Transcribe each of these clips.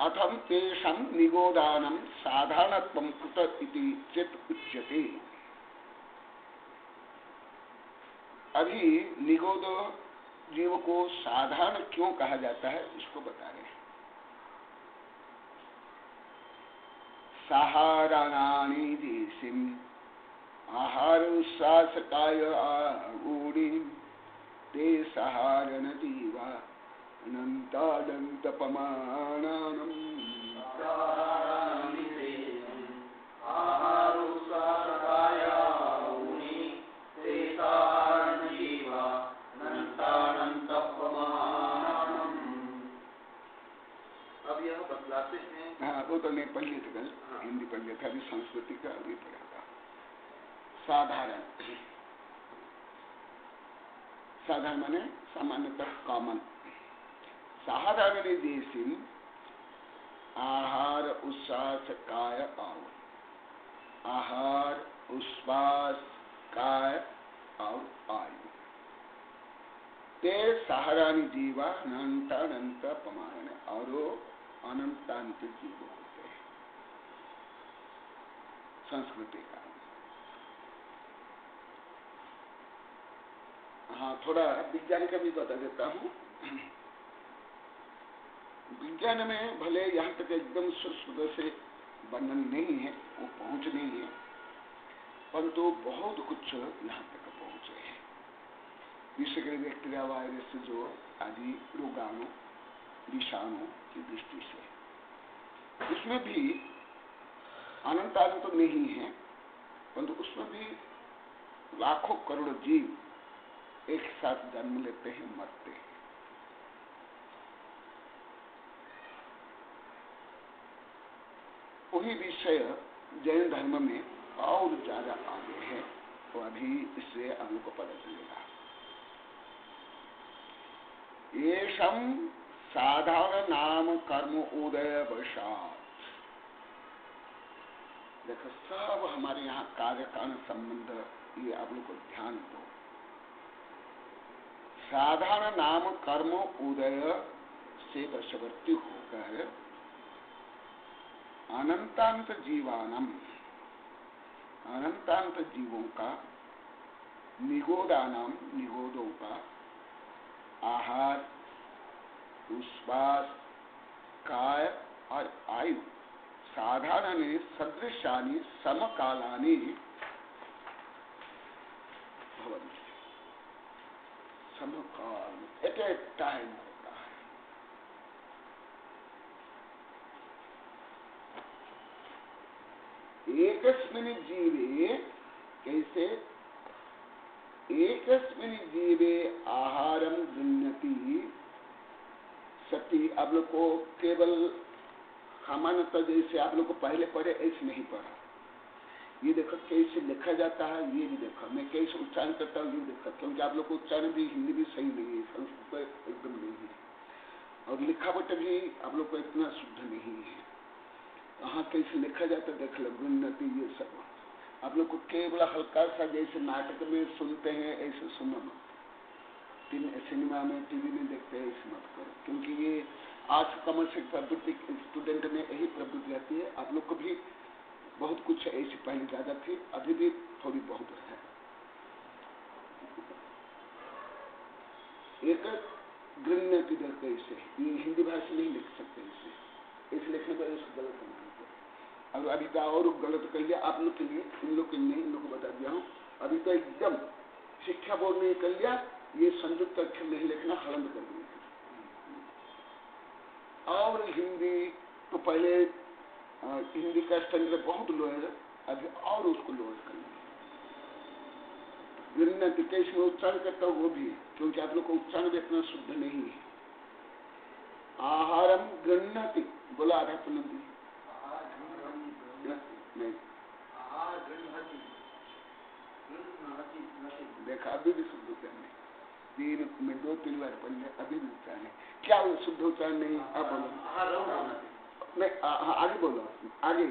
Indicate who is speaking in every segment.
Speaker 1: अथम तेषां निगोदानं साधारणत्वं कुत इति चेत् उच्यते। अभी निगोद जीव को साधारण क्यों कहा जाता है इसको बता रहे हैं। सहाराणानि देशिम आहार उच्छ्वासकाय आगूढ़ि ते सहारण जीवा अनंतानंतपमानानम्।
Speaker 2: अब यह बतलाते हैं।
Speaker 1: हाँ, वो तो नेपाली था, हिंदी पढ़ लिया था, अभी संस्कृति का अभी पढ़ेगा। साधारण, साधारण माने सामान्यतः कॉमन। साधारण देशी आहार उच्छ्वास काय और आहार उच्छ्वास काय और आयु ते सहारानी जीवा अनंतानंत प्रमाण और अनंतांत जीव होते हैं। संस्कृति का हाँ, थोड़ा विज्ञान का भी बता देता हूँ। विज्ञान में भले यहाँ तक एकदम सूक्ष्म से वर्णन नहीं है, वो पहुंच नहीं है, परंतु बहुत कुछ यहाँ तक पहुंचे हैं। विशेषकर बैक्टीरिया वायरस जो आदि रोगाणु विषाणु की दृष्टि से उसमें भी अनंतानंत तो नहीं है, परंतु उसमें भी लाखों करोड़ जीव एक साथ जन्म लेते हैं, मरते हैं। वही विषय जैन धर्म में और ज्यादा आगे है, तो अभी इससे हम लोग को पता चलेगा। येषम साधारण नाम कर्म उदय वशात। देखो सब हमारे यहाँ कार्य कारण संबंध, ये आप लोग को ध्यान दो। साधारण नाम कर्म उदय से वशवर्ती होकर अनंतांत जीवानम, अनंतांत जीवों का, निगोदानम निगोदों का आहार उच्छ्वास काय और आयु साधारण सदृशानि समकालानि भवन्ति। समकाल एट ए टाइम होता है। एकस्मिन् जीवे कैसे? एकस्मिन् जीवे आहारम गृह्णति सती। आप लोग को केवल सामान्यतः जैसे आप लोग को पहले पढ़े ऐसे नहीं पढ़ा। ये देखो कैसे लिखा जाता है, ये भी देखो। मैं कैसे उच्चारण करता हूँ ये देखो, क्योंकि आप लोग को उच्चारण भी हिंदी भी सही नहीं है, संस्कृत एकदम नहीं है, और लिखावट भी आप लोग को इतना शुद्ध नहीं है। हाँ, कैसे लिखा जाता है देख लो, गुन्नति ये सब। आप लोग को केवल हल्का सा जैसे नाटक में सुनते हैं ऐसे सुनो मत, सिनेमा में टीवी में देखते हैं ऐसे मत करो, क्योंकि ये आज कमर्शियल प्रवृत्ति स्टूडेंट में यही प्रवृत्ति रहती है। आप लोग को भी बहुत कुछ ऐसी पहले ज्यादा थी, अभी भी थोड़ी बहुत है। एक गृह्णति करते इसे, ये हिंदी भाषा नहीं लिख सकते इसे, इस लिखने पर इसको गलत मानते। और अभी तो और गलत कर लिया आप लोग के लिए, इन लोग के लिए, इन लोग को बता दिया हूँ। अभी तो एकदम शिक्षा बोर्ड ने कर लिया, ये संयुक्त अक्षर नहीं लिखना हलंद कर दिया। और हिंदी तो पहले हिंदी का स्टैंडर्ड बहुत लो है, अभी और उसको लोअर कर लिया। गृह्णति कैसे उच्चारण करता हूँ वो भी, क्योंकि आप लोग को उच्चारण भी इतना शुद्ध नहीं है। आहारम गृह्णति बोला आधा पुनः नहीं, देखा अभी भी शुद्ध उच्चारण नहीं। तीन में 2-3 बार पढ़ लिया, अभी भी उच्चारण है। क्या शुद्ध उच्चारण नहीं? आप बोलो नहीं, आगे बोलो, आगे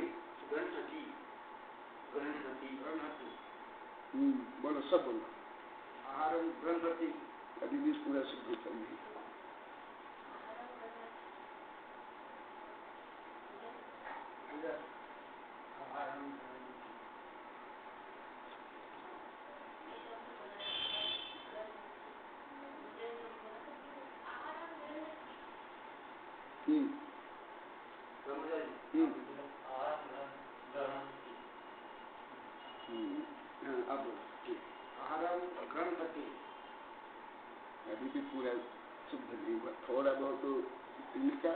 Speaker 1: बोलो, सब बोलो। अभी भी पूरा शुद्ध उच्चारण नहीं। अब
Speaker 2: आहारम ग्रंथति
Speaker 1: अभी भी पूरा शुद्ध नहीं हुआ, थोड़ा बहुत इनका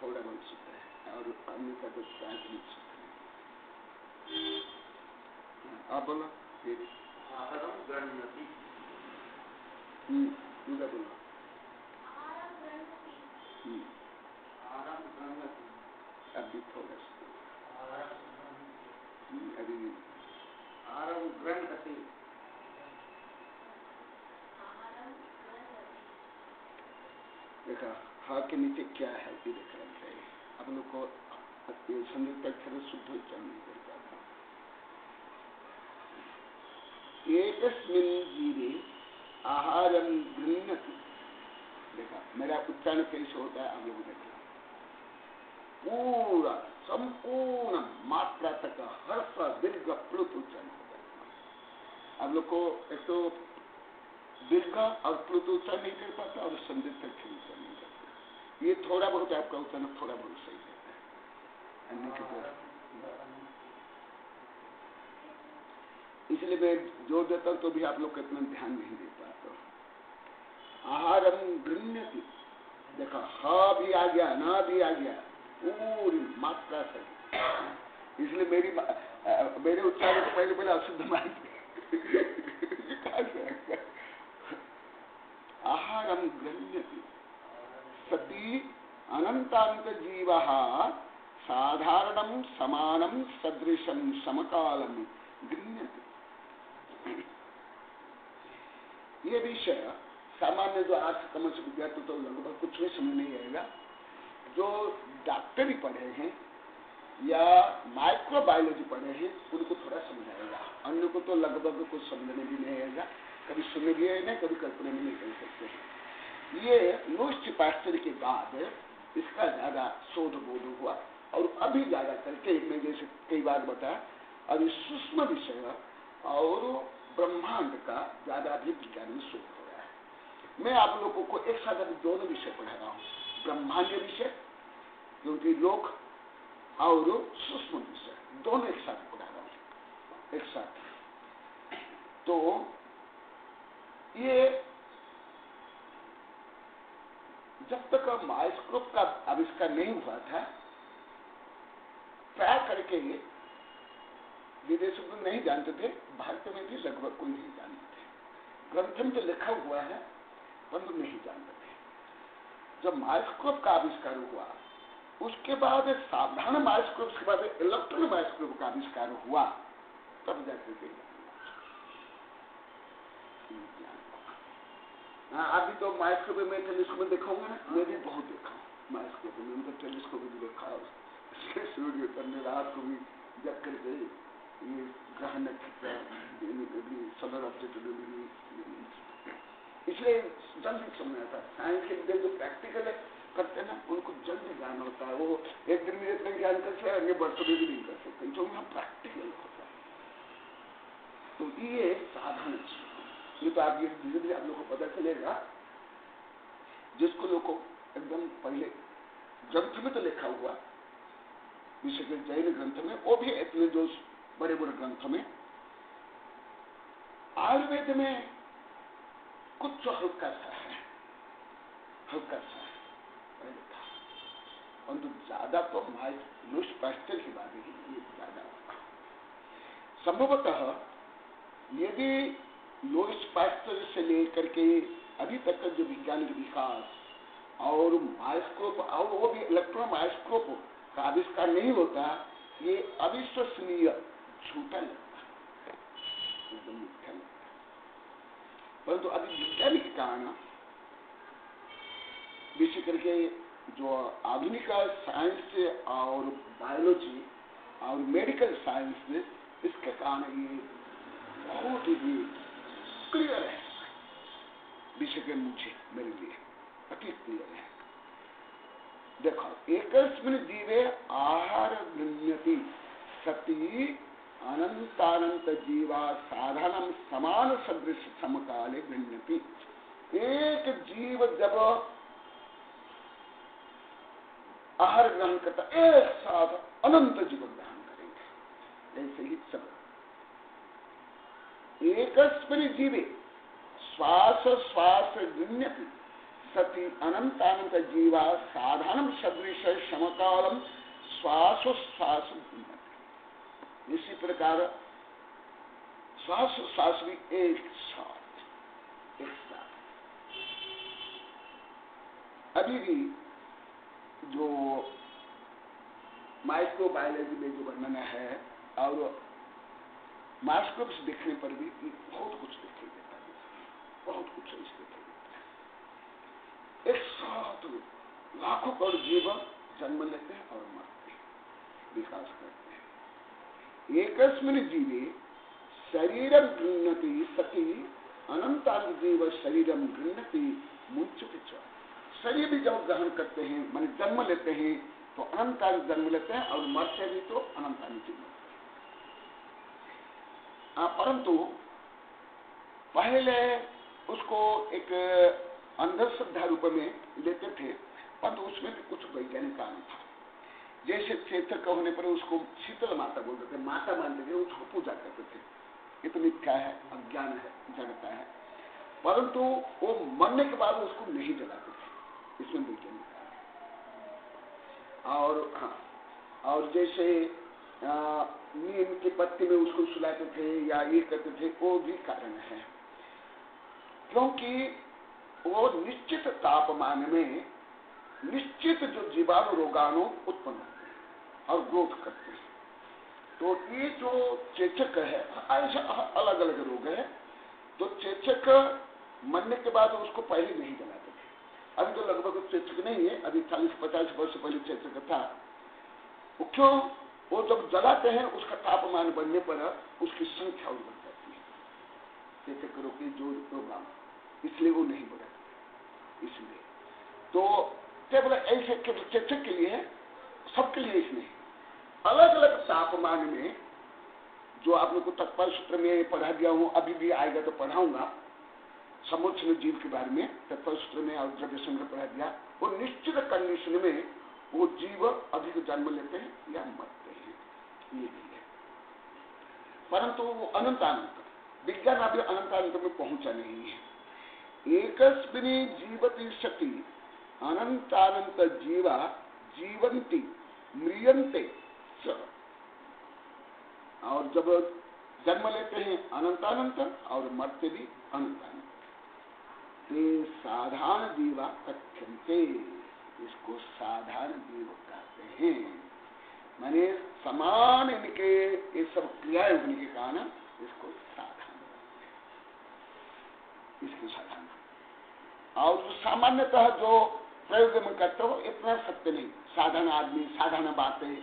Speaker 1: थोड़ा बहुत शुद्ध है और अन्य का तो प्राथमिक शुद्ध है। आप बोलो फिर।
Speaker 2: आहारम ग्रंथति
Speaker 1: पूरा बोलो।
Speaker 2: आहारम ग्रंथति
Speaker 1: अभी थोड़ा शुद्ध अभी
Speaker 2: आहारम ग्रंथति
Speaker 1: देखा हा के नीचे क्या है ये देखना चाहिए। आप लोग को संयुक्त अक्षर शुद्ध उच्चारण नहीं कर पाता। एकस्मिन् जीवे आहारम गृह्णति। देखा मेरा उच्चारण कैसे होता है, आप लोग देखना। पूरा संपूर्ण मात्रा तक हर्ष दीर्घ प्लुत उच्चारण होता है। आप लोग को एक तो दीर्घ और प्लुत उच्चारण नहीं कर पाता और संयुक्त अक्षर उच्चारण नहीं करता। ये थोड़ा बहुत आपका उच्चारण थोड़ा बहुत सही रहता है, अन्य के तो इसलिए मैं जोर देता हूं तो भी आप लोग इतना ध्यान नहीं दे पाते। आहारम गृह्णति, देखा हा भी आ गया, ना भी आ गया, पूरी मात्रा सही। इसलिए मेरे उच्चारण को पहले अशुद्ध मानते। आहारम गृह्णति सती अनंतांत जीवः साधारणं समानं सदृशं समकालं गृह्णति। ये विषय सामान्य जो आज कमर्स विद्यार्थी तो लगभग कुछ भी समझ नहीं आएगा। जो डॉक्टरी पढ़े हैं या माइक्रोबायोलॉजी पढ़े हैं उनको थोड़ा समझ आएगा, अन्य को तो लगभग कुछ समझने भी नहीं आएगा, कभी सुन भी है नहीं, कभी कल्पना भी नहीं कर सकते हैं। ये लुईस पास्चर के बाद इसका ज्यादा शोध बोध हुआ और अभी ज्यादा करके मैं जैसे कई बार बताया अभी सूक्ष्म विषय और ब्रह्मांड का ज्यादा भी विज्ञान में शोध हो रहा है। मैं आप लोगों को एक साथ अभी दोनों विषय पढ़ा रहा हूँ, ब्रह्मांड विषय क्योंकि लोक और सूक्ष्म विषय दोनों एक साथ पढ़ा रहा हूँ एक साथ। तो ये जब तक माइक्रोस्कोप का आविष्कार नहीं हुआ था प्राय करके विदेशों में नहीं जानते थे, भारत में भी लगभग कोई नहीं जानते थे। ग्रंथ में तो लिखा हुआ है परंतु नहीं जानते थे। जब माइक्रोस्कोप का आविष्कार हुआ उसके बाद साधारण माइक्रोस्कोप के बाद इलेक्ट्रॉन माइक्रोस्कोप का आविष्कार हुआ तब जाकर के अभी तो माइक्रोस्कोप में टेलीस्कोप देखूंगा ना, मैं भी बहुत देखा हूँ माइक्रोस्कोप में, तो टेलीस्कोप भी देखा सूर्य करने रात को भी जब करके ये ग्रह नक्षत्र सोलर ऑब्जेक्ट इसलिए जल्दी समझ आता है। साइंस के विद्या जो प्रैक्टिकल करते हैं ना उनको जल्दी ज्ञान होता है, वो एक दिन में इतना ज्ञान कर सकते अन्य वर्षों में भी नहीं कर सकते, जो यहाँ प्रैक्टिकल होता है। तो ये साधन ये तो आप धीरे धीरे आप लोग को पता चलेगा। जिसको लोग को एकदम पहले ग्रंथ में तो लिखा हुआ विशेष जैन ग्रंथ में, वो भी इतने जो बड़े बड़े ग्रंथ में, आयुर्वेद में कुछ जो हल्का सा है पहले था, परंतु ज्यादा तो लुईस पास्चर की बात है ये ज्यादा होगा। संभवतः यदि लुईस पास्चर से लेकर के अभी तक का जो वैज्ञानिक विकास और माइक्रोस्कोप और वो भी इलेक्ट्रॉन माइक्रोस्कोप का आविष्कार नहीं होता, ये अविश्वसनीय झूठा लगता है, एकदम मिथ्या लगता है। परंतु अभी वैज्ञानिक कारण विशेष करके जो आधुनिक साइंस और बायोलॉजी और मेडिकल साइंस इसके कारण ये बहुत ही क्लियर है विषय के मुझे मेरे लिए अति क्लियर है। देखो एकस्मिन् जीवे आहार गृह्णति सती अनंतानंत जीवा साधारण समान सदृश समकाले गृह्णति। एक जीव जब आहार ग्रहण करता एक साथ अनंत जीवन ग्रहण करेंगे। ऐसे ही सब एकस्मिन् जीवे श्वास श्वास गृह्णति सति अनंतानंत जीवा साधारण सदृश समकालम श्वासोश्वास गृह्णति। इसी प्रकार श्वास श्वास भी एक साथ अभी भी जो माइक्रोबायोलॉजी में जो वर्णन है और माइक्रोस्कोप से देखने पर भी बहुत कुछ दिखाई देता है, बहुत कुछ दिखाई देता है। एक साथ लाखों करोड़ जीव जन्म लेते हैं और मरते हैं, विकास करते हैं। एकस्मिन् जीवे शरीरं गृह्णति सति अनंतानि जीव शरीरं गृह्णति मुच्यते च। शरीर भी जब ग्रहण करते हैं माने जन्म लेते हैं तो अनंतानि जन्म लेते हैं और मरते भी तो अनंतानि जीव मरते हैं। परंतु पहले उसको एक अंधश्रद्धा रूप में लेते थे, परंतु उसमें भी कुछ वैज्ञानिक कारण था। जैसे चेतक होने पर उसको शीतल माता बोलते थे, माता मानते थे, उसको पूजा करते थे। ये तो मिथ्या है, अज्ञान है, जड़ता है। परंतु वो मरने के बाद उसको नहीं जलाते थे, इसमें वैज्ञानिक कारण है। और हाँ, और जैसे नीम की पत्ती में उसको सुलाते थे या ये करते थे, वो भी कारण है। क्योंकि वो निश्चित तापमान में निश्चित जो जीवाणु रोगाणु उत्पन्न होते हैं और ग्रोथ करते हैं। तो ये जो चेचक है, ऐसे अलग अलग रोग है। तो चेचक मरने के बाद उसको पहले नहीं जलाते थे। अभी तो लगभग चेचक नहीं है, अभी 40-50 वर्ष पहले चेचक था। वो क्यों? वो जब जलाते हैं उसका तापमान बढ़ने पर उसकी संख्या और बढ़ जाती है, चेचक रोग के जो रोगाणु, इसलिए वो नहीं बढ़ते। इसलिए तो केवल ऐसे केवल चेचक के लिए है, सबके लिए इसमें अलग अलग तापमान में, जो आप लोग को तत्पर सूत्र में पढ़ा दिया हूं, अभी भी आएगा तो पढ़ाऊंगा, समुद्र जीव के बारे में तत्पर सूत्र में और द्रव्य में पढ़ा दिया। वो निश्चित कंडीशन में वो जीव अधिक जन्म लेते हैं या मरते हैं, ये भी है। परंतु वो अनंतानंत, विज्ञान अभी अनंतानंत में पहुंचा नहीं है। एकस्मिन् जीवति सति अनंतानंत जीवा जीवंती म्रियन्ते च। और जब जन्म लेते हैं अनंतानंत और मरते भी अनंतानंत, ते साधारण जीवा कथ्यन्ते। इसको साधारण जीव कहते हैं। माने समान इनके ये सब क्रियाएं होने के कारण इसको साधारण, इसको साधारण। और जो सामान्यतः जो प्रयोग में करते हो इतना सत्य नहीं, साधारण आदमी, साधारण बातें,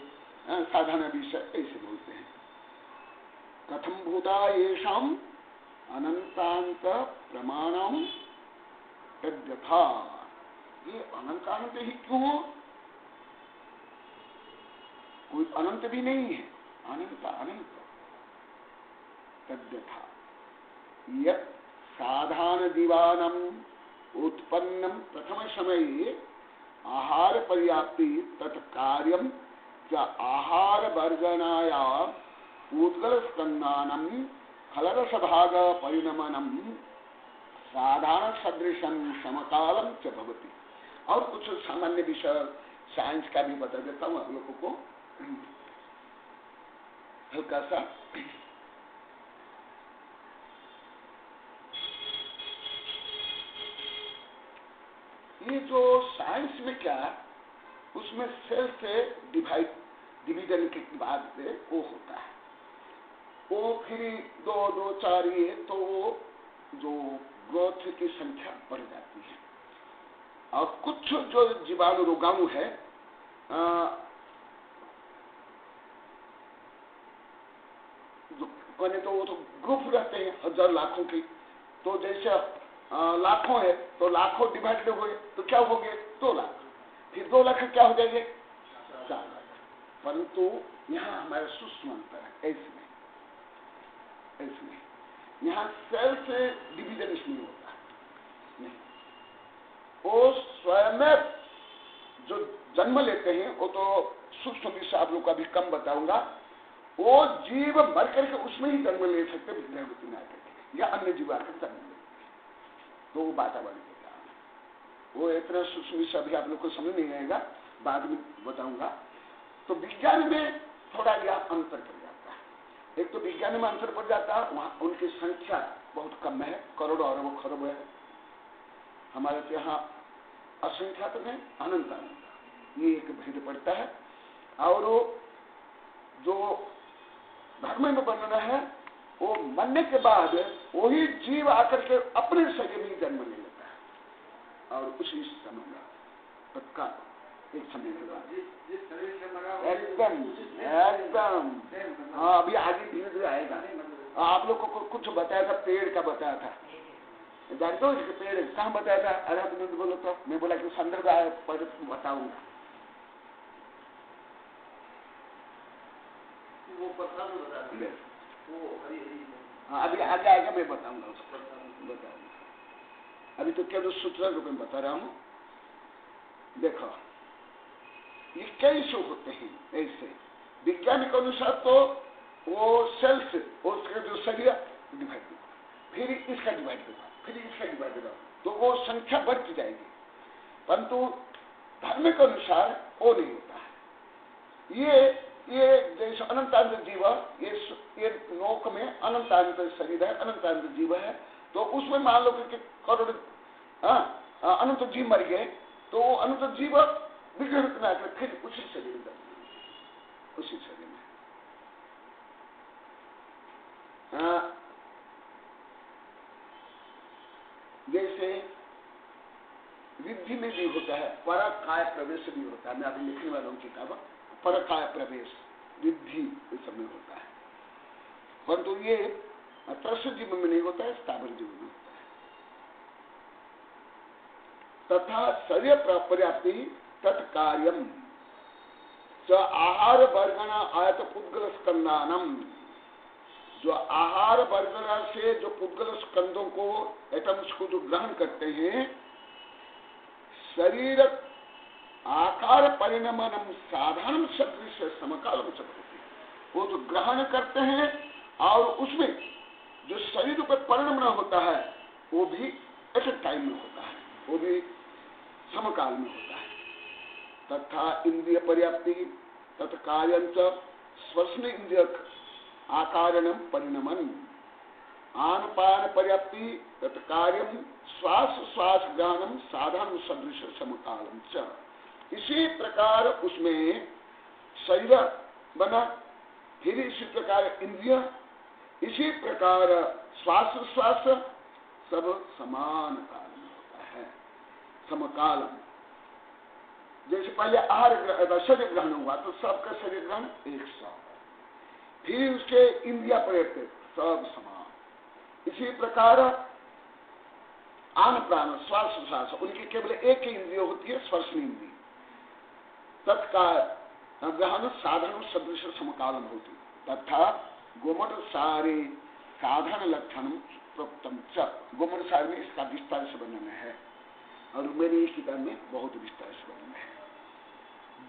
Speaker 1: साधारण विषय ऐसे बोलते हैं। कथम भूता येषाम अनंतांत प्रमाणम तद्यथा। ये अनंतानंत ही क्यों हो? कोई अनंत भी नहीं है, अनंत अनंत तद्यथा। यत् साधारण जीवानम उत्पन्नम प्रथम समये आहार पर्याप्ति तत्कार्यम च आहार वर्जनाया उद्गल स्कंदानम फलरस भाग परिणमनम साधारण सदृशम समकालम च भवति। और कुछ सामान्य विषय साइंस का भी बता देता हूं आप लोगों को हल्का सा। ये जो साइंस में क्या, उसमें सेल से डिवीजन के बाद से वो होता है, वो फिर 2, 2, 4 ये तो जो ग्रोथ की संख्या बढ़ जाती है। और कुछ जो जीवाणु रोगाणु है जो कहने तो वो तो ग्रुप रहते हैं हजार लाखों की। तो जैसे लाखों है तो लाखों डिवाइड हुए तो क्या हो गए 2 लाख, फिर 2 लाख क्या हो जाएंगे 4 लाख। परंतु यहाँ हमारा सूक्ष्म अंतर है, ऐसे यहाँ सेल से डिवीजन नहीं होता है, नहीं। वो स्वयं जो जन्म जन्म लेते हैं वो तो सूक्ष्म विषय आप लोग को अभी कम बताऊंगा। वो जीव मर करके उसमें ही जन्म ले सकते विग्रह रूपी में आकर या अन्य जीव आकर जन्म ले, तो वो वातावरण के कारण। वो इतना सूक्ष्म विषय अभी आप लोग को समझ नहीं आएगा, बाद में बताऊंगा। तो विज्ञान में थोड़ा यह अंतर पड़ जाता है। एक तो विज्ञान में अंतर पड़ जाता है, वहां उनकी संख्या बहुत कम है, करोड़ों अरबों खरबों है। हमारे तो यहाँ असंख्यात में अनंत अनंत, ये एक भेद पड़ता है। और जो धर्म में वर्णन है वो मरने के बाद वही जीव आकर के अपने शरीर में जन्म ले लेता है और उसी समय में तत्काल एक समय के बाद एकदम एकदम। हाँ, अभी आगे धीरे धीरे आएगा। आप लोग को कुछ बताया था, पेड़ का बताया था, जानते हो इसके पेड़ कहाँ बताया था? अरे आप बोलो तो मैं बोला कि संदर्भ पर बताऊंगा।
Speaker 2: वो पत्थर में बता देंगे, वो हरी हरी।
Speaker 1: हाँ, अभी आगे आएगा, मैं बताऊंगा उसको, बताऊंगा। अभी तो केवल सूत्र रूप में बता रहा हूँ। देखो ये कैसे होते हैं, ऐसे विज्ञान के अनुसार तो वो सेल्स, उसका जो शरीर डिवाइड होगा, फिर इसका डिवाइड होगा, फिर इसका डिवाइड होगा, तो वो संख्या बढ़ती जाएगी। परंतु धर्म के अनुसार वो नहीं होता है। ये जैसे अनंतानंत जीव, ये लोक में अनंतानंत शरीर है, अनंतानंत जीव है। तो उसमें मान लो कि करोड़ अनंत जीव मर गए, तो वो अनंत जीव विघटित में आकर फिर उसी शरीर में, उसी शरीर में। जैसे रिद्धि में भी होता है, परकाय प्रवेश भी होता है। मैं अभी लिखने वाला हूँ किताब, परकाय प्रवेश रिद्धि इस समय होता है। परंतु ये त्रस्य जीव में नहीं होता है, स्थावर जीव में होता है। तथा शरीर पर्याप्ति तत्कार्यम च आहार वर्गण आयत पुद्गल स्कंदानम। जो आहार वर्गण से जो पुद्गल स्कंदों को एटम्स को जो ग्रहण करते हैं, शरीर आकार परिणमनम साधारण सदृश समकालम चक्र, वो जो ग्रहण करते हैं और उसमें जो शरीर पर परिणमन होता है वो भी एक टाइम में होता है, वो भी समकाल में होता है। तथा इंद्रिय पर्याप्ति तत्कार्यंच स्वस्न इंद्रिय आकारणम परिणमन आन पान पर्याप्ति तत्कार्यम श्वास श्वास ग्रहणम साधारण सदृश समकालम च। इसी प्रकार उसमें शरीर बना, फिर इसी प्रकार इंद्रिय, इसी प्रकार श्वास श्वास सब समान काल में होता है, समकालम। जैसे पहले आहार शरीर ग्रहण हुआ तो सबका शरीर ग्रहण एक साथ, फिर उसके इंद्रिया पर्याप्त सब समान। इसी प्रकार आन प्राण श्वास श्वास, उनकी केवल एक ही इंद्रिय होती है, स्पर्श इंद्रिय। तत्काल ग्रहण साधारण सदृश समकालन होती। तथा गोमठ सारे साधारण लक्षण प्रोक्तम च। गोमठ सार में इसका विस्तार से वर्णन है और मेरी किताब में बहुत विस्तार से वर्णन है।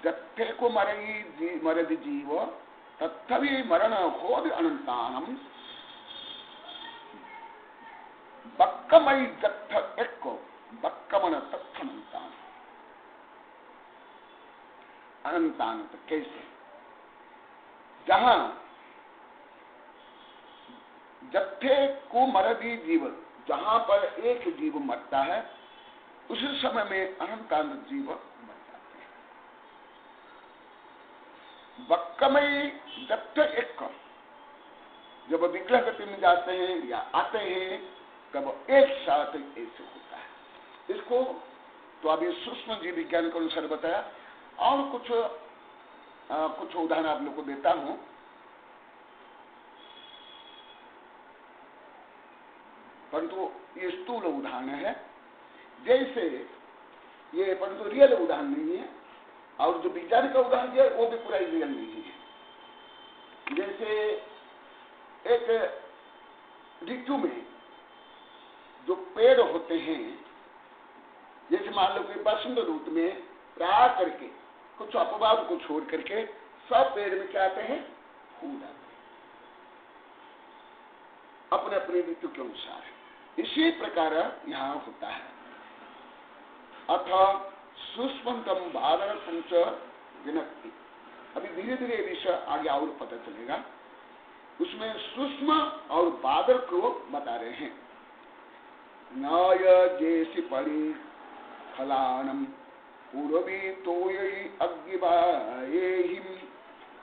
Speaker 1: जत्थे को मरद जीव तत्थवी मरण होद अनंतानम बक्कमई जत्थ एक बक्कमन तत्थनंतान। अनंतानंत कैसे? जहां जत्थे को मरदी जीव, जहां पर एक जीव मरता है उसी समय में अनंतानंत जीव मर जाते हैं। बक्कमई जत्थ एक, जब विग्रह गति में जाते हैं या आते हैं तब एक साथ ऐसे होता है। इसको तो अभी सूक्ष्म जीव विज्ञान के अनुसार बताया, और कुछ उदाहरण आप लोग को देता हूं। परंतु ये स्थूल उदाहरण है, जैसे ये, परंतु रियल उदाहरण नहीं है, और जो विज्ञान का उदाहरण दिया वो भी पूरा रियल नहीं है। जैसे एक ऋतु में जो पेड़ होते हैं, जैसे मान लो कि बसंत ऋतु में प्राय करके कुछ अपवाद को छोड़ करके सब पेड़ में क्या आते हैं, फूल आते हैं अपने अपने ऋतु के अनुसार। इसी प्रकार यहां होता है। अथ सुष्मंतम बादर पंच विनक्ति। अभी धीरे धीरे विषय आगे और पता चलेगा। उसमें सूक्ष्म और बादल को बता रहे हैं। नय जैसी पड़ी फलानम पूर्वी तोयी अग्निवाहिम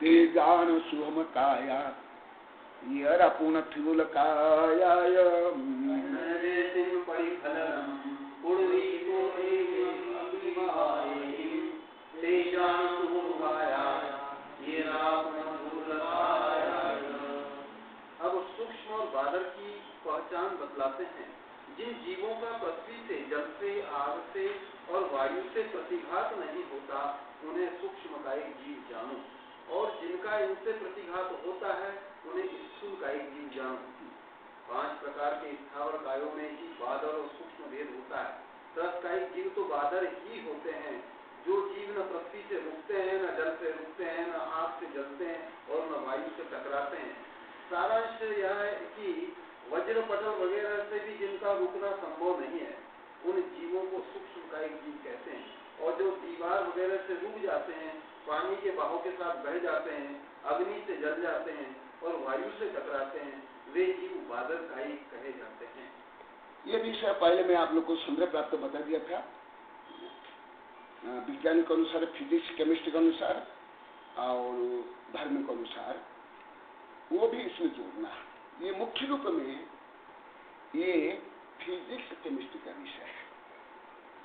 Speaker 1: तेजान सुहम काया यरा पुन थूल कायाय
Speaker 2: बादल की पहचान बतलाते हैं। जिन जीवों का पृथ्वी से, जल से, आग से और वायु से प्रतिघात नहीं होता उन्हें सूक्ष्मकायिक जीव जानो, और जिनका इनसे प्रतिघात होता है उन्हें स्थूलकायिक जीव जानो। 5 प्रकार के स्थावर कायों में ही बादल और सूक्ष्म भेद होता है। त्रस्कायिक जीव तो बादल ही होते हैं। जो जीव न पृथ्वी से रुकते हैं, न जल से रुकते हैं, न आग से जलते हैं और न वायु से टकराते हैं। सारांश यह है कि वज्र पटल वगैरह से भी जिनका रुकना संभव नहीं है उन जीवों को सूक्ष्मकायिक जीव कहते हैं। और जो दीवार वगैरह से रुक जाते हैं, पानी के बहाव के साथ बह जाते हैं, अग्नि से जल जाते हैं और वायु से टकराते हैं, वे जीव बादलकायिक कहे जाते हैं।
Speaker 1: ये विषय पहले मैं आप लोग को सुंदर प्राप्त बता दिया था। विज्ञान के अनुसार, फिजिक्स केमिस्ट्री के अनुसार और धर्म के अनुसार, वो भी इसमें जोड़ना है। ये मुख्य रूप में ये फिजिक्स केमिस्ट्री का विषय है।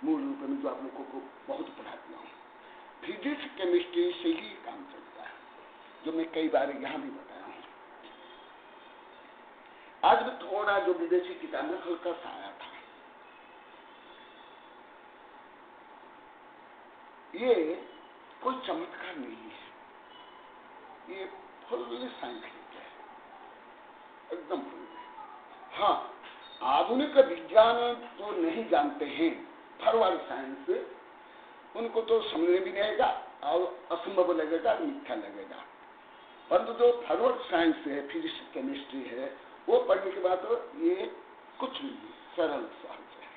Speaker 1: मूल रूप में जो आप लोगों को बहुत पढ़ा दिया हूँ, फिजिक्स केमिस्ट्री से ही काम चलता है, जो मैं कई बार यहाँ भी बताया हूँ। आज भी थोड़ा जो विदेशी किताब में हल्का सा आया था, ये कोई चमत्कार नहीं है, ये फुल्ली साइंटिफिक है, एकदम फुल्ली। हाँ, आधुनिक विज्ञान जो नहीं जानते हैं, फॉरवर्ड साइंस, उनको तो समझने भी नहीं आएगा और असंभव लगेगा, मिथ्या लगेगा। परंतु जो फॉरवर्ड साइंस है, फिजिक्स केमिस्ट्री है, वो पढ़ने के बाद तो ये कुछ भी सरल सहज है।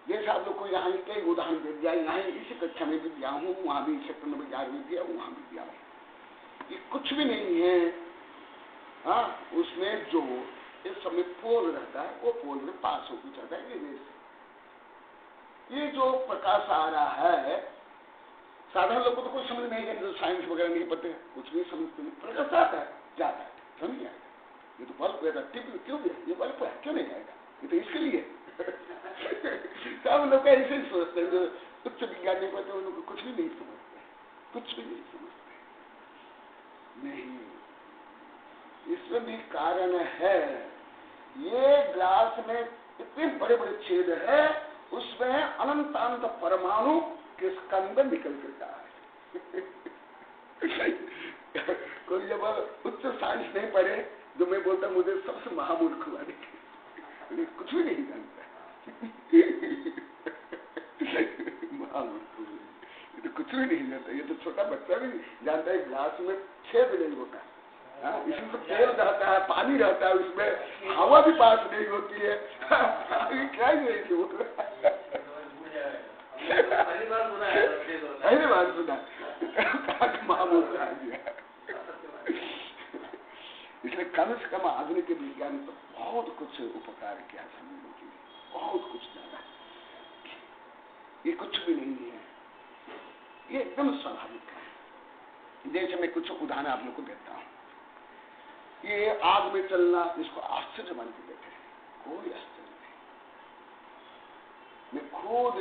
Speaker 1: जैसे आप लोग को यहाँ कई उदाहरण दे दिया, यहाँ इसी कक्षा में भी दिया हूँ, वहां भी सेक्टर नंबर 11 में दिया, वहां भी दिया हूँ। ये कुछ भी नहीं है। हाँ, उसमें जो इस समय पोल रहता है, वो पोल में पास होकर जाता है। ये जो प्रकाश आ रहा है, साधारण लोगों को तो कुछ समझ नहीं है, जो साइंस वगैरह नहीं पढ़ते, कुछ भी समझते नहीं। प्रकाश आता है, जाता है, समझ नहीं आएगा। ये तो बल्ब है, क्यों है ये बल्ब है, क्यों नहीं आएगा, ये तो इसके लिए। सब लोग ऐसे ही सोचते हैं, जो उच्च विज्ञान नहीं पढ़ते उन लोग कुछ भी नहीं समझते, कुछ भी नहीं समझते। नहीं, इसमें भी कारण है। ये ग्लास में इतने बड़े बड़े छेद है, उसमें अनंत अनंत परमाणु के स्कंद निकल करता है। कोई जब उच्च साइंस नहीं पढ़े, जो मैं बोलता मुझे सबसे महामूर्ख हुआ, कुछ भी नहीं जानता। महामूर्ख, ये तो कुछ भी नहीं जानता। ये तो छोटा बच्चा भी जानता है ग्लास में छेद नहीं होता, इसमें तो तेल रहता है, पानी रहता है, उसमें हवा भी पास नहीं होती है। क्या ही पहली बार सुना महामूर्ख आ गया। इसलिए कम से कम आधुनिक विज्ञान तो बहुत कुछ उपकार किया समझने के लिए, बहुत कुछ जाना। ये कुछ भी नहीं है, ये एकदम स्वाभाविक है। जैसे मैं कुछ उदाहरण आप लोग को देता हूँ। ये आग में चलना, इसको आश्चर्य मान के बैठे, कोई आश्चर्य नहीं। मैं खुद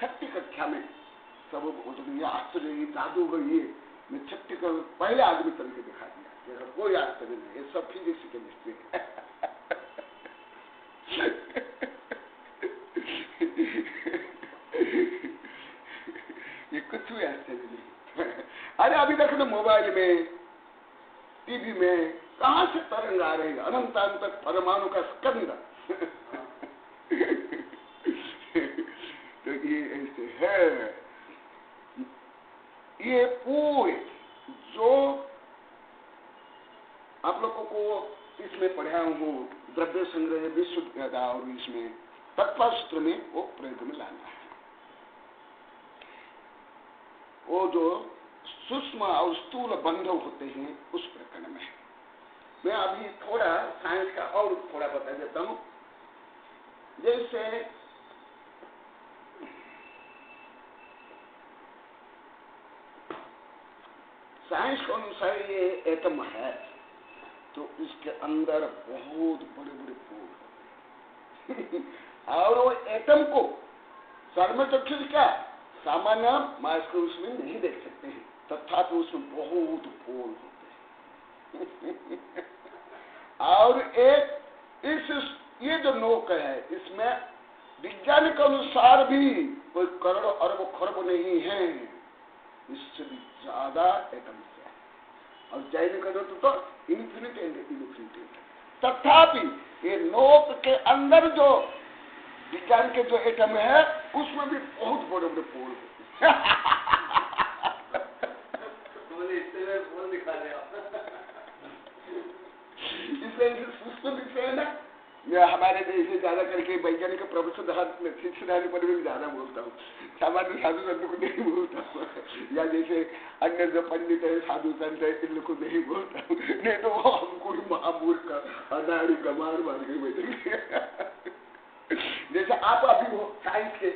Speaker 1: छठी कक्षा में सब बोलते ये आश्चर्य, ये जादूगर, ये मैं छठी का पहले आग में चल के दिखा दिया, कोई आश्चर्य नहीं, ये सब फिजिक्स केमिस्ट्री है। ये कुछ भी आश्चर्य नहीं। अरे अभी देखो ना, मोबाइल में, टीवी में कहां से तरंग आ रही है, अनंत अनंत परमाणु का स्कंद। तो ये ऐसे है। ये पूरे जो आप लोगों को इसमें पढ़ाया हूँ द्रव्य संग्रह विशुद्ध और इसमें तत्वसूत्र में वो प्रयोग में लाना है। वो जो सूक्ष्म और स्थूल बंधव होते हैं उस प्रकरण में मैं अभी थोड़ा साइंस का और थोड़ा बता देता हूं। जैसे साइंस के अनुसार ये एटम है तो इसके अंदर बहुत बड़े बड़े पोल होते हैं और वो एटम को सर्वचक्षु क्या सामान्य माइक्रोस्कोप में नहीं देख सकते हैं, तथापि उसमें बहुत पोल होते हैं। और एक ये जो नोक है इसमें विज्ञान के अनुसार भी कोई करोड़ों अरबों खरबों नहीं है, इससे भी ज्यादा एटम से है और जैन का तो इन्फिनिटी एंड इन्फिनिटी। तथापि ये नोक के अंदर जो विज्ञान के जो एटम है उसमें भी बहुत बड़े बड़े पोल होते इसलिए सूक्ष्म विषय है ना। मैं हमारे देश से ज्यादा करके वैज्ञानिक प्रोफेसर शिक्षण पर भी ज्यादा बोलता हूँ, सामान्य साधु संत को नहीं बोलता हूँ, या जैसे अन्य जो पंडित है साधु संत है इन लोग को नहीं बोलता हूँ, नहीं तो वो हमको महामूर्ख अनाड़ी का मार मार के बैठेंगे। जैसे आप अभी हो साइंस के,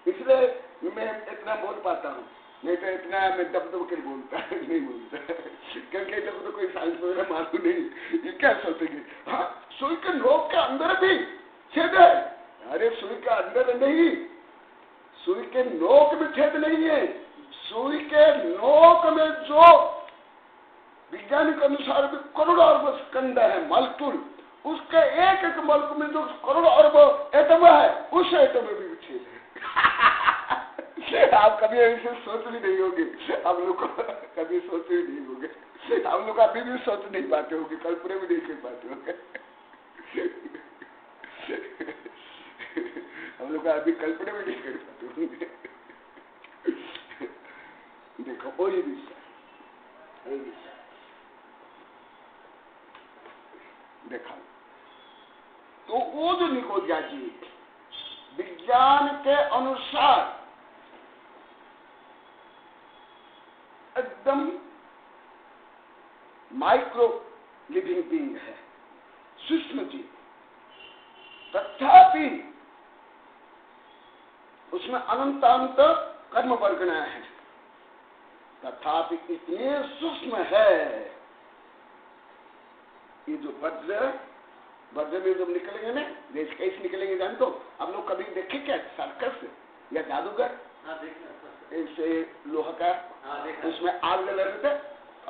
Speaker 1: इसलिए मैं इतना बोल पाता हूँ, नहीं तो इतना मैं दब के बोलता नहीं बोलता, क्योंकि जब तो कोई साइंस वगैरह मालूम नहीं, ये क्या सोचेंगे। हाँ, सुई के नोक के अंदर भी छेद है। अरे सुई के अंदर नहीं, सुई के नोक में छेद नहीं है, सुई के नोक में जो विज्ञान के अनुसार भी करोड़ों अरब स्कंद है मल्टूल, उसके एक एक मल्क में जो करोड़ों अरब एटम है उस एटम में भी छेद है। आप कभी ऐसे सोच भी नहीं होगे, आप लोग कभी सोच भी नहीं होगे, आप लोग अभी भी सोच नहीं पाते होंगे, कल्पना भी नहीं कर पाते होंगे। हम लोग अभी कल्पना भी नहीं कर पाते होंगे। देखो वही विषय देखा तो वो जो निकोदिया जी विज्ञान के अनुसार एकदम माइक्रो लिविंग बीइंग है, सूक्ष्म जीव, तथापि उसमें अनंत अनंत कर्म वर्गना है, तथापि इतने सूक्ष्म है। ये जो वज्र में जब निकलेंगे ना, जैसे कैसे निकलेंगे जान तो आप लोग कभी देखे क्या सर्कस या जादूगर? ऐसे लोहा का उसमें आग लगा देते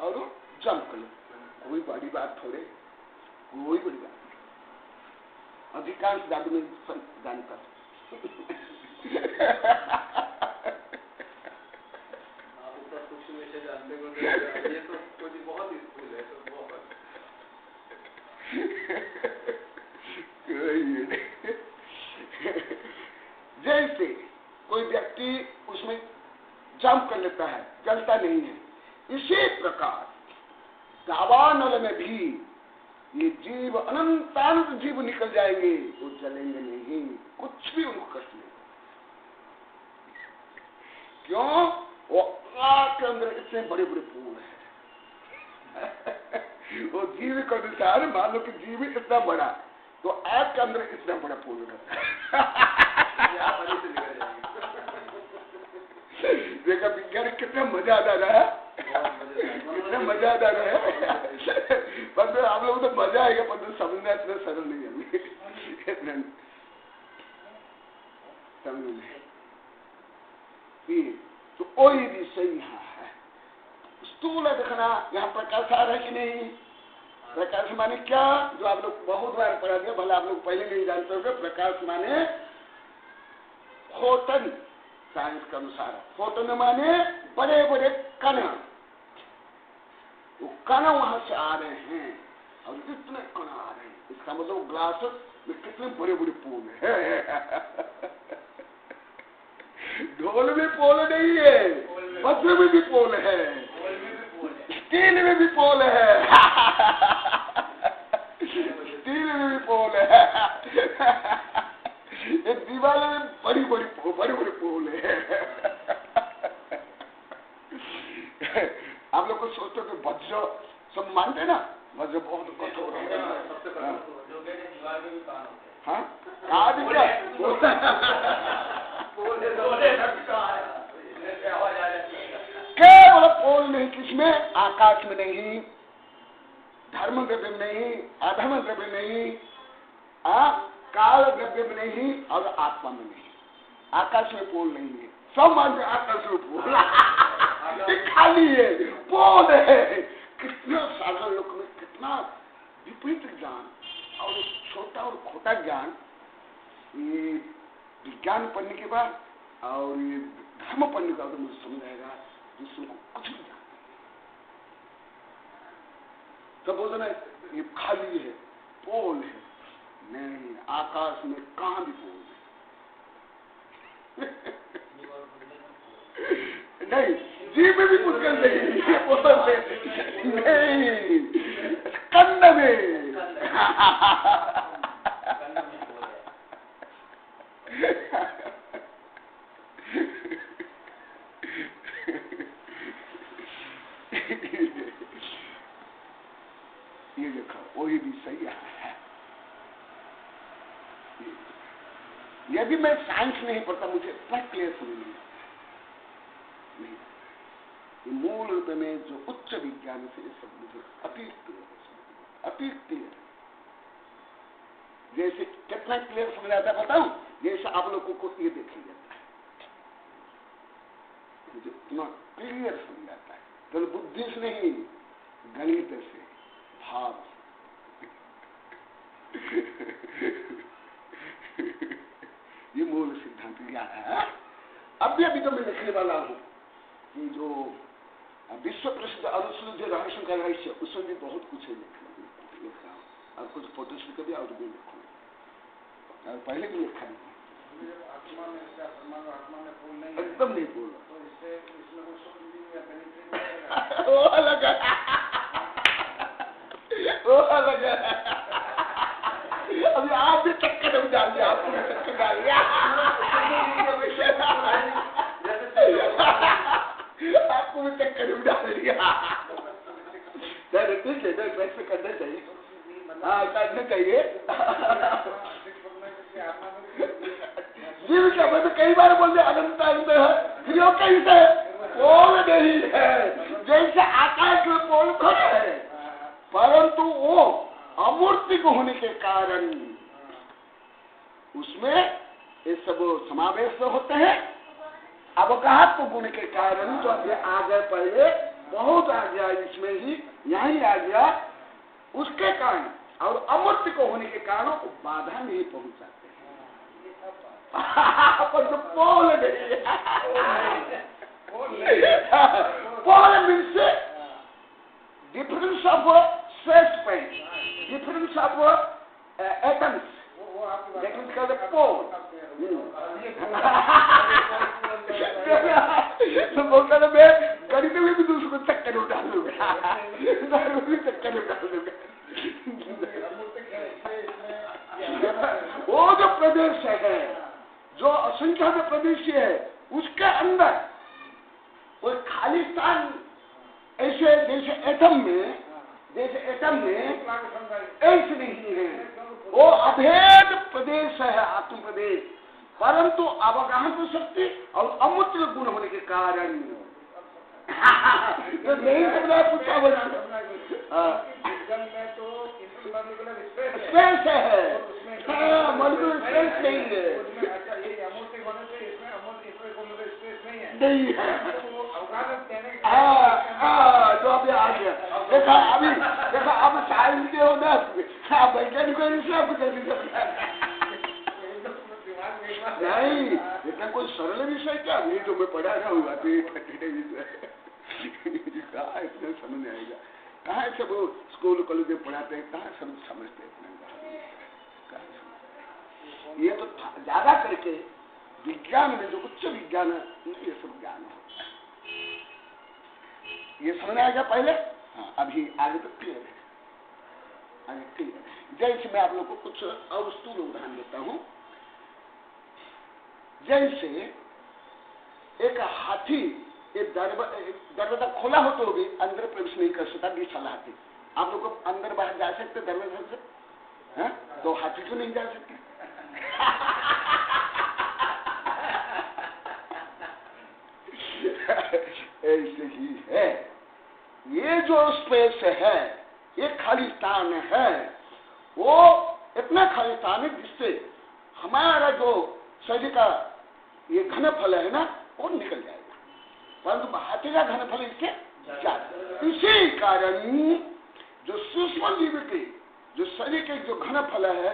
Speaker 1: और जंप कर लेते, कोई बड़ी बात थोड़े, कोई बड़ी बात। अधिकांश जादू में जानता जैसे कोई व्यक्ति उसमें जंप कर लेता है, जलता नहीं है, इसी प्रकार दावानल में भी ये जीव अनंतानंत जीव निकल जाएंगे, वो जलेंगे नहीं, कुछ भी उनको कष्ट नहीं। क्यों? वो आग के अंदर इतने बड़े बड़े पूल है। वो जीव के अनुसार मान लो कि जीव इतना बड़ा, तो आग के अंदर इतना बड़ा पूल है। देखा विज्ञान कितना मजा आ रहा है, कितना मजा आ रहा है। पर आप लोग तो मजा आएगा, पर समझना इतना सरल नहीं है, समझ तो वही विषय यहाँ है। स्थूल देखना, यहाँ प्रकाश आ रहा है कि नहीं? प्रकाश माने क्या? जो आप लोग बहुत बार पढ़ा दिया, भले आप लोग पहले नहीं जानते होंगे। प्रकाश माने फोटन, साइंस के अनुसार फोटन माने बड़े बड़े कण, वो कण वहां से आ रहे हैं और इतने कण आ रहे हैं, इसका मतलब ग्लास में कितने बड़े बड़े पोल है। ढोल में पोल नहीं है, वज्र में भी पोल है, स्टील में भी पोल है, स्टील में भी पोल है, ये दीवार में बड़ी बड़ी पोल है। आप लोग को सोचो कि वज्र सब मानते ना, वज्र बहुत कठोर है। हाँ केवल पोल नहीं, किसमें? आकाश में नहीं, धर्म द्रव्य में नहीं, अधर्म द्रव्य में नहीं, काल द्रव्य में नहीं, और आत्मा में नहीं। आकाश में पोल नहीं है, सब मानते आकाश में पोल खाली है, पोल है। कितना साधारण लोग में कितना विपरीत ज्ञान और छोटा और खोटा ज्ञान, ये विज्ञान पढ़ने के बाद और ये धर्म पढ़ने के बाद मुझे समझ आएगा जिसको कुछ भी जानते तो बोलते हैं ये खाली है, पोल है। नहीं, आकाश में कहां भी पोल नहीं, जीव में भी मुश्किल नहीं, नहीं, कंद में ये देखो, वही भी सही है। यदि मैं साइंस नहीं पढ़ता, मुझे बहुत क्लियर समझ नहीं, ये मूल रूप में जो उच्च विज्ञान से ये सब मुझे अतीत क्लियर। जैसे कितना क्लियर समझ आता है बताऊं, जैसे आप लोगों को ये देखिए जाता है, मुझे इतना क्लियर समझ आता है, तो बुद्धि से नहीं, गणित से, भाव ये मूल सिद्धांत क्या है। अभी तो मैं लिखने वाला हूं कि जो विश्व प्रसिद्ध अनुसूचित रहस्य का रहस्य, उसमें भी बहुत कुछ है लिख रहा हूं, और कुछ फोटोस कभी और भी लिखूंगा, और पहले भी लिखा नहीं, एकदम नहीं बोला। वो अलग है, वो अलग है। अभी आप भी चक्कर में डाल दिया, आपको भी चक्कर डाल दिया, आपको भी चक्कर में डाल दिया। ठीक है, वैसे करना चाहिए, हाँ करना चाहिए। जीव क्या मैं तो कई बार बोल दिया अनंत अंत है, फिर वो कैसे पोल नहीं है, जैसे आकाश में पोल थोड़ा है, परंतु वो अमूर्तिक होने के कारण उसमें ये सब समावेश होते हैं। अवगाहत गुण के कारण जो आ गए, पहले बहुत आ गया, इसमें ही यहीं आ गया, उसके कारण और अमूर्तिक होने के कारण वो बाधा नहीं पहुंचाते पर जो पोल नहीं, pole means difference of space, difference of atoms, that is called a pole. तो बोलता ना मैं गणित में भी दूसरे को चक्कर में डाल दूंगा, चक्कर में डाल दूंगा। वो जो प्रदेश है, जो असंख्य प्रदेश है, उसके अंदर वो खाली स्थान ऐसे जैसे एटम में ऐसे नहीं है, वो अभेद प्रदेश है, आत्म प्रदेश, परंतु अवगाहन शक्ति और अमूर्त गुण होने के कारण तो नहीं समझा पूछा बोला स्पेस है, मॉलिक्यूलर स्पेस नहीं है, नहीं है। जो अभी आ गया, देखा अभी देखा, अब साइंस के हो ना, वैज्ञानिक आपको जल्दी समझा नहीं, इतना कोई सरल विषय क्या नहीं जो मैं पढ़ा रहा हूँ, कहा इतना समझ आएगा, कहाँ सब स्कूल कॉलेज में पढ़ाते हैं, कहाँ सब समझते हैं, ये तो ज्यादा करके विज्ञान में जो उच्च विज्ञान है, ये सब ज्ञान होता है। ये समझ आ गया पहले? हाँ, अभी आगे तो क्लियर है, आगे क्लियर है। जैसे मैं आप लोग को कुछ और स्थूल उदाहरण देता हूं। जैसे एक हाथी, एक दरवाजा खोला हो तो भी अंदर प्रवेश नहीं कर सकता, विशाल हाथी। आप लोग को अंदर बाहर जा सकते दरवाजे से? है? तो हाथी क्यों नहीं जा सकते? ऐसे ही है, ये जो स्पेस है, ये खाली स्थान है, वो इतना खाली स्थान है जिससे हमारा जो शरीर का ये घनफल है ना, वो निकल जाएगा, परंतु हाथी का घनफल इससे ज्यादा। इसी कारण जो सूक्ष्म जीव के जो शरीर के जो घनफल है,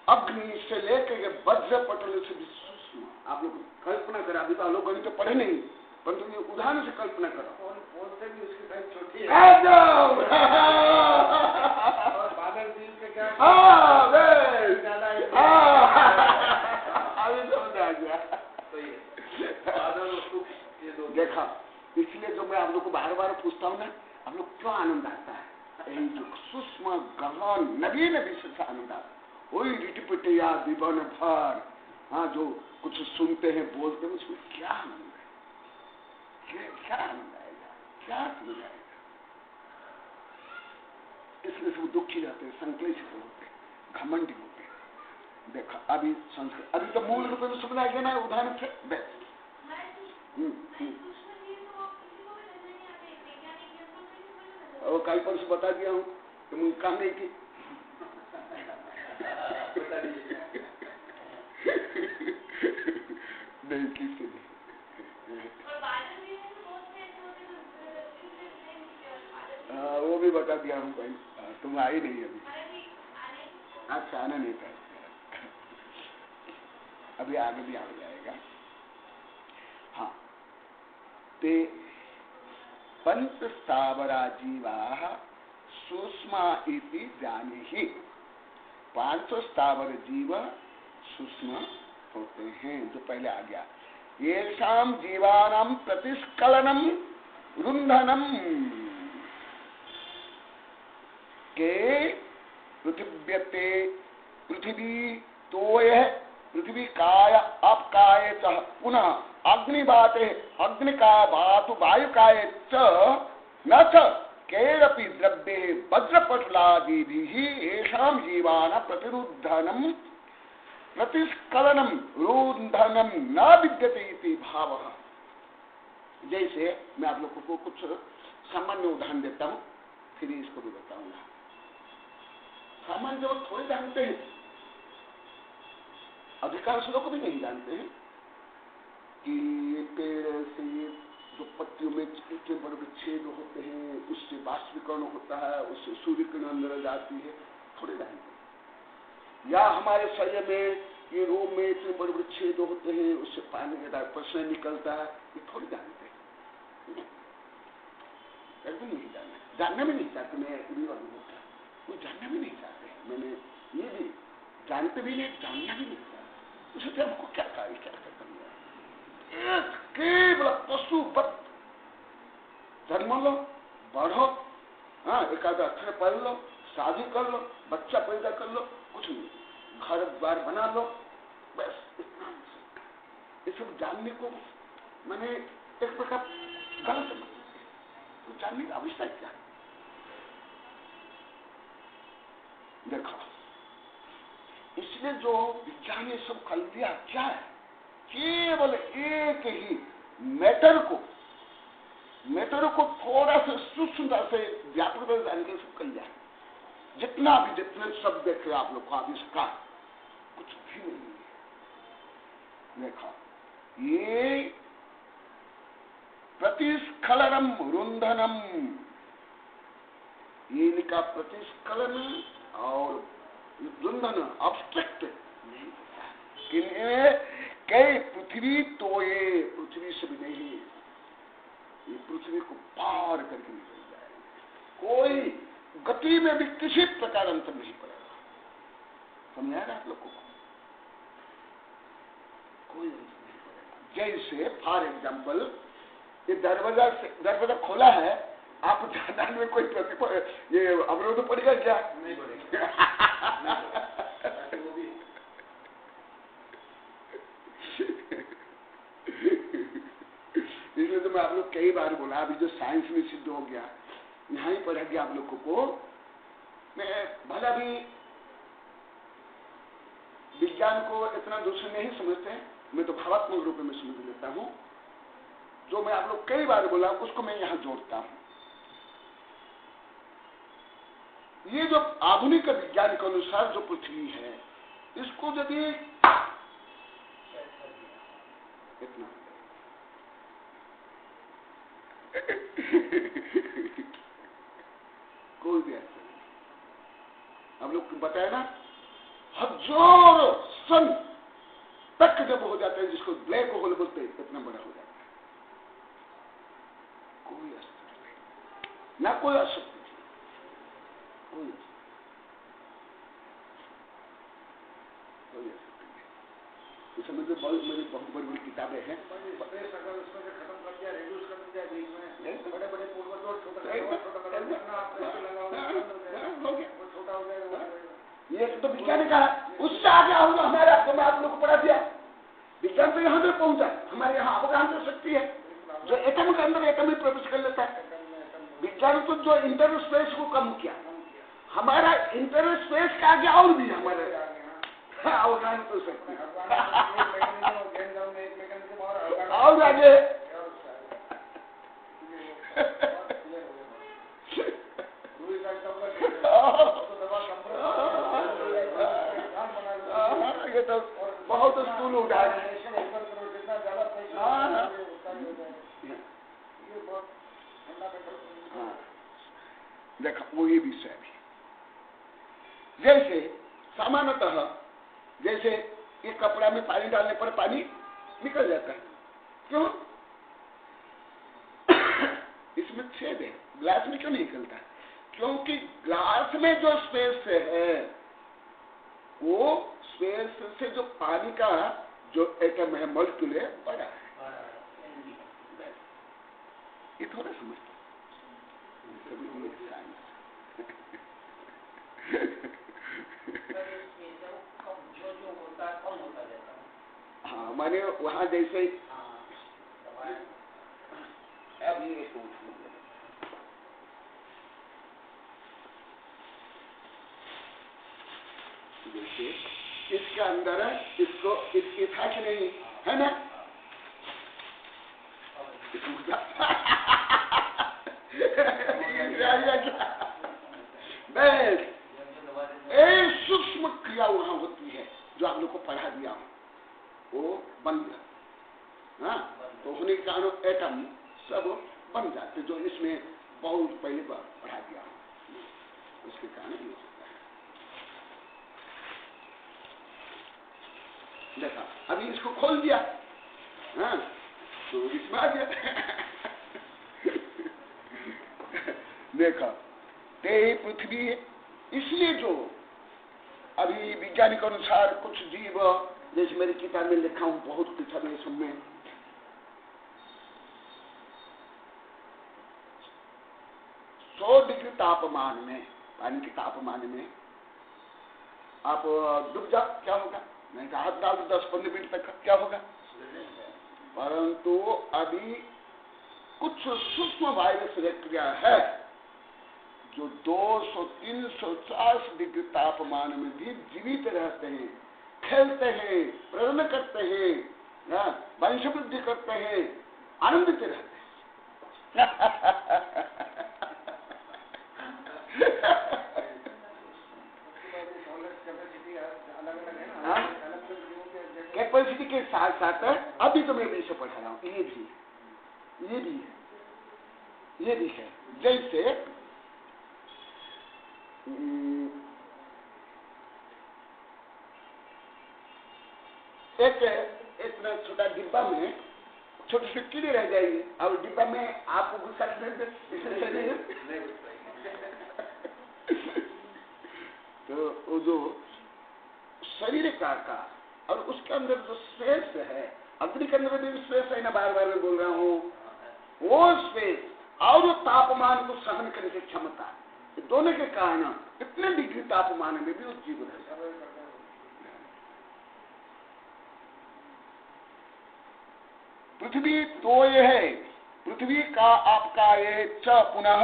Speaker 1: अग्नि से लेकर वज्र पटल से भी सूक्ष्म। आप लोग कल्पना करें, अभी तो आप लोग गणित तो पढ़े नहीं, परंतु ये उदाहरण से कल्पना करो,
Speaker 2: से भी उसकी साइज छोटी है। और बादल दिन पे क्या
Speaker 1: अभी समझ आ गया।
Speaker 2: सही है, बादल और सूक्ष्म ये दो
Speaker 1: देखा, इसलिए जो मैं आप लोग को बार बार पूछता हूँ ना, आप लोग क्यों आनंद आता है? यही जो सूक्ष्म गहन नवीन विषय से आनंद आता है, वही रिटिपिटिया विवन भर, हाँ, जो कुछ सुनते हैं बोलते हैं, उसमें क्या आनंद है, क्या आनंद आएगा, क्या समझ आएगा? इसलिए सब दुखी रहते हैं, संक्लेशित होते हैं, घमंडी होते हैं। देखा, अभी संस्कृत, अभी तो मूल रूप में समझ आ गया ना उदाहरण से। बेस्ट और कल परसों बता दिया हूँ तो मुझे कहा नहीं की नहीं किसी ने। वो भी बता दिया हूँ भाई, तुम आई नहीं अभी। अच्छा, आना नहीं था, अभी आगे भी आ जाएगा। हाँ, ते पंच स्थावरा जीवा सूक्ष्मा इति जाने ही। पांचों स्थावर जीव सूक्ष्म होते हैं, जो पहले आ गया। येषाम जीवानाम प्रतिस्खलनम रुंधनम के पृथिव्यते पृथ्वी तोय पृथ्वी काय अपकाय च पुनः अग्निबाते अग्निका बातु वायुकाय च न च केरपि द्रव्ये वज्रपटलादिभिः येषां जीवानां प्रतिरुद्धनं प्रतिस्खलनं रुन्धनं न विद्यते इति भावः। जैसे मैं आप लोगों को कुछ सामान्य उदाहरण देता हूँ, फिर इसको भी बताऊंगा। सामान्य लोग थोड़े जानते हैं, अधिकांश लोग भी नहीं जानते हैं कि पेड़ से जो पत्तियों में इतने बड़े छेद होते हैं, उससे बाष्पीकरण होता है, उससे सूर्य किरण अंदर जाती है, थोड़े जानते हैं। या हमारे शरीर में ये रोम में इतने बड़े बड़े छेद होते हैं, उससे पानी का पसीना निकलता है, ये थोड़े जानते हैं, एकदम नहीं जानते, जानना भी नहीं चाहते। मैं होता कोई जानना भी नहीं चाहते, मैंने ये भी जानते भी नहीं, जानना भी नहीं चाहते। उससे हमको क्या कार्य क्या करना, केवल पशुवत जन्म लो, बढ़ो, हाँ, एक आधा अक्षर पढ़ लो, शादी कर लो, बच्चा पैदा कर लो, कुछ नहीं, घर द्वार बना लो, बस इतना। ये सब जानने को मैंने एक प्रकार गलत तो जानने की आवश्यकता क्या? देखो, इसलिए जो विज्ञान ने सब कर दिया क्या है, केवल एक ही मैटर को थोड़ा सा सूक्ष्मता से व्यापक जानने के सब कर दिया। जितना भी जितने सब देखे आप लोग का आविष्कार कुछ भी नहीं है। देखा, ये प्रतिस्खलनम रुंधनम, ये इनका प्रतिस्खलन और रुंधन ऑब्स्ट्रक्ट नहीं होता। कई पृथ्वी तो ये पृथ्वी से भी नहीं, ये पृथ्वी को पार करके निकल जाएगा, कोई गति में भी किसी प्रकार अंतर नहीं पड़ेगा। समझ आएगा आप लोगों को? कोई अंतर नहीं पड़ेगा। जैसे फॉर एग्जाम्पल ये दरवाजा खोला है, आप जाने में कोई ये अवरोध पड़ेगा क्या?
Speaker 2: नहीं पड़ेगा।
Speaker 1: इसलिए तो मैं आप लोग कई बार बोला, अभी जो साइंस में सिद्ध हो गया, यहाँ ही पढ़ा गया आप लोगों को। मैं भला भी विज्ञान को इतना दूसरे नहीं समझते, मैं तो भावात्मक रूप में समझ लेता हूँ। जो मैं आप लोग कई बार बोला उसको मैं यहाँ जोड़ता हूँ। ये जो आधुनिक विज्ञान के अनुसार जो पृथ्वी है, इसको यदि इतना कोई भी ऐसा नहीं, हम लोग बताया ना, हजारों सन तक जब हो जाता है, जिसको ब्लैक होल बोलते हैं, इतना बड़ा हो जाता है। कोई अस्तित्व नहीं, ना कोई अस्तित्व, कोई इस समय में मेरी बहुत बड़ी बड़ी किताबें हैं। ये तो विज्ञान का है, उससे आगे होगा हमारे आपको, मैं आप लोग को पढ़ा दिया। विज्ञान तो यहाँ तक पहुंचा, हमारे यहाँ अवगाहन तो शक्ति है जो एटम के अंदर एटम में प्रवेश कर लेता है। विज्ञान तो जो इंटर स्पेस को कम किया, हमारा इंटर स्पेस का आगे और भी हमारे अवगाहन तो शक्ति और आगे ये तो बहुत स्कूल उठा है। देखा वही विषय भी, जैसे सामान्यतः जैसे ये कपड़ा में पानी डालने पर पानी निकल जाता है, क्यों? इसमें छेद है, ग्लास में क्यों नहीं निकलता? क्योंकि ग्लास में जो स्पेस है, वो स्पेस से जो पानी का जो एटम है, मॉलिक्यूल है, बड़ा है। ये थोड़ा समझते हाँ, माने वहां जैसे अभी जैसे इसके अंदर इसको इसकी था कि नहीं है ना? बस एक सूक्ष्म क्रिया वहां होती है जो आप लोग को पढ़ा दिया हूं, वो बन गया। हाँ, तो होने के कारण एटम सब बन जाते, जो इसमें बहुत पहले बार पढ़ा दिया हूं, उसके कारण ये होता है। देखा, अभी इसको खोल दिया, हाँ, तो इसमें आ गया। देखा, ते पृथ्वी, इसलिए जो अभी वैज्ञानिक अनुसार कुछ जीव, जैसे मेरी किताब में लिखा हूं, बहुत कुछ है इसमें, सौ डिग्री तापमान में, पानी के तापमान में आप डूब जाओ, क्या होगा? नहीं तो हाथ डाल 10-15 मिनट तक, क्या होगा? परंतु अभी कुछ सूक्ष्म वायरस बैक्टीरिया है जो 200-350 डिग्री तापमान में भी जीवित रहते हैं, खेलते हैं, प्रजनन करते हैं, वंश वृद्धि करते हैं, आनंदित रहते हैं। कैपेसिटी के साथ साथ अभी तो मैं विषय पढ़ा रहा हूं, ये भी है। जैसे एक इतना छोटा डिब्बा में छोटे छोटे कीड़े रह जाएंगे, और डिब्बा में आपको गुस्सा तो वो जो शरीर का आकार और उसके अंदर जो स्पेस है, अग्नि के अंदर भी स्पेस है ना, बार बार मैं बोल रहा हूँ, वो स्पेस और वो तापमान को सहन करने की क्षमता, दोनों के कारण इतने डिग्री तापमान में भी उस जीव रह जाता है। पृथ्वी तो ये है, पृथ्वी का आपका ये च पुनः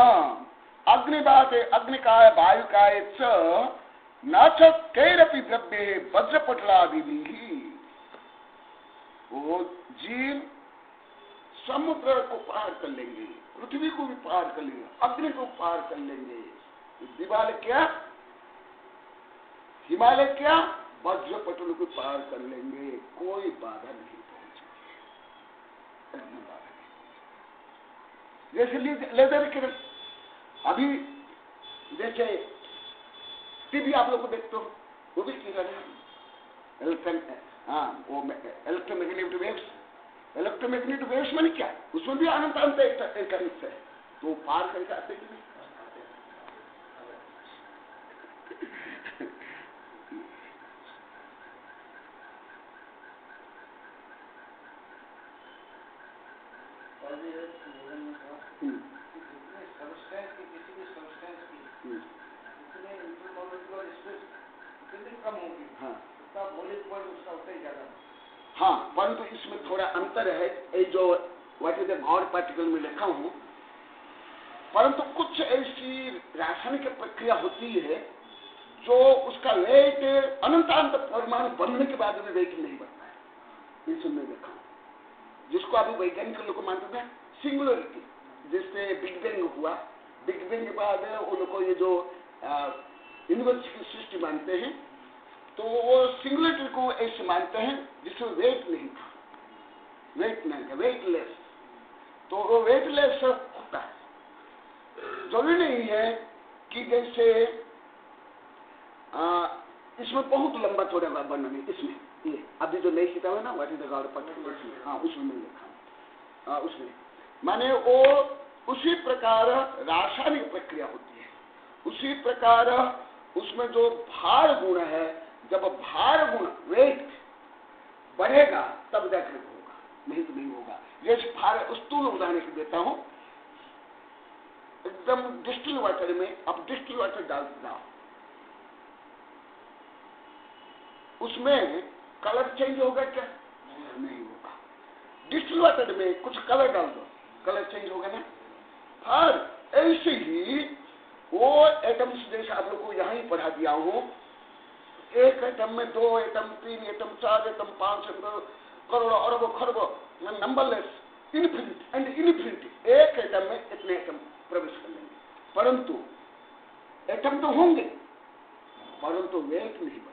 Speaker 1: अग्निवात अग्निकाय वायुकाय च न च कैरपि द्रव्य वज्रपटलादि ही। वो जीव समुद्र को पार कर लेंगे, पृथ्वी को भी पार कर लेंगे, अग्नि को पार कर लेंगे, दिवाल क्या, हिमालय क्या, वज्रपटल को पार कर लेंगे, कोई बाधा नहीं पहुंचेगी। जैसे लेजर किरण, अभी जैसे टीवी आप लोग को देखते हो, वो भी किरण है, वो इलेक्ट्रोमैग्नेटिक वेव्स। इलेक्ट्रोमैग्नेटिक वेव्स मैंने क्या, उसमें भी अनंत अंत एक है, तो पार करके आते कि नहीं? हाँ, परंतु इसमें थोड़ा अंतर है, ये जो what is the God particle में लिखा हूं, परंतु कुछ ऐसी रासायनिक प्रक्रिया होती है जो उसका वेट अनंतांत परमाणु बनने के बाद भी वेट नहीं बनता है, इसमें लिखा हूं, जिसको अभी वैज्ञानिक लोग मानते हैं सिंगुलरिटी। जिससे बिग बैंग हुआ, बिग बैंग के बाद उन लोग को ये जो यूनिवर्स की सृष्टि मानते हैं, तो वो सिंगुलरिटी को ऐसे मानते हैं जिसमें वेट नहीं था, वेट नहीं था, वेटलेस। तो वो वेटलेस होता है, जरूरी नहीं है कि जैसे इसमें बहुत लंबा थोड़ा वर्णन है, इसमें ये अभी जो नई किताब है ना what is the God particle, हाँ उसमें मैं लिखा हूँ, उसमें माने वो उसी प्रकार रासायनिक प्रक्रिया होती है, उसी प्रकार उसमें जो भार गुण है, जब भार गुण वेट बढ़ेगा तब जाकर होगा, नहीं तो नहीं होगा। जैसे भार स्थूल उदाहरण देता हूं, एकदम डिस्टिल वाटर में अब डिस्टिल वाटर डालते जाओ, उसमें कलर चेंज होगा क्या? नहीं होगा। डिस्टिल वाटर में कुछ कलर डाल दो, कलर चेंज होगा ना। और ऐसे ही वो एटम्स जैसे आप लोग को यहां ही पढ़ा दिया हूं, एक एटम में 2 atom, 3 atom, 4 atom, 5 atom, crore अरब खरब नंबरलेस, इन्फिनिटी एंड इन्फिनिटी, एक एटम में इतने एटम प्रवेश कर लेंगे, परंतु एटम तो होंगे परंतु वेट नहीं बढ़ेगा।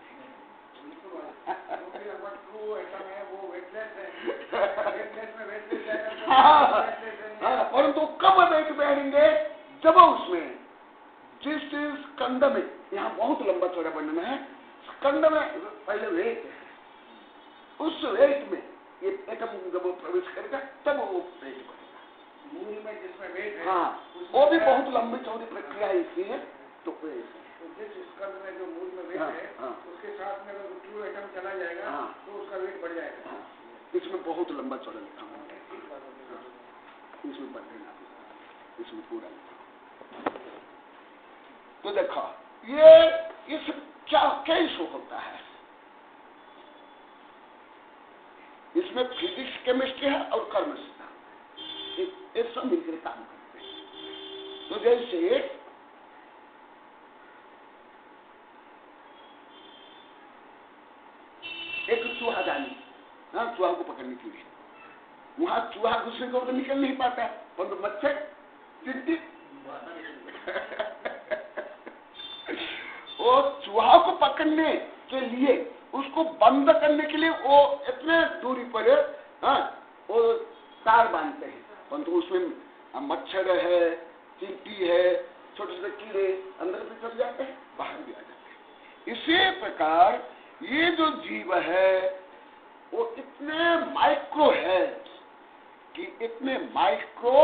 Speaker 1: परंतु कब वेट बढ़ेंगे? जब उसमें जिस स्कंद में, यहाँ बहुत लंबा चौड़ा वर्णन है, स्कंद में पहले वेट है, उस वेट में ये एटम जब वो प्रवेश करेगा तब वो वेट बढ़ेगा। मूल में जिसमें वेट है, हाँ, वो भी बहुत लंबी चौड़ी प्रक्रिया है, इसलिए तो जिस स्कंद में जो मूल में वेट है, उसके साथ में अगर ट्रू एटम चला जाएगा तो उसका वेट बढ़ जाएगा। इसमें बहुत लंबा चौड़ा लिखा हुआ है, इसमें बढ़ देना, इसमें पूरा लिखा। तो देखो ये इस क्या कैसे होता है, इसमें फिजिक्स, केमिस्ट्री है और कर्म सिद्धांत, एक सब मिलकर काम करते हैं। तो जैसे एक चूहा जानी, हाँ, चूहा को पकड़ने के लिए, वहां चूहा घुसने को तो निकल नहीं पाता, परंतु मच्छर चिंटी वो चूहा को पकड़ने के लिए, उसको बंद करने के लिए वो इतने दूरी पर वो तार बांधते हैं, परंतु उसमें मच्छर है, चींटी है, छोटे छोटे कीड़े अंदर भी चल जाते हैं, बाहर भी आ जाते हैं। इसी प्रकार ये जो जीव है वो इतने माइक्रो है कि इतने माइक्रो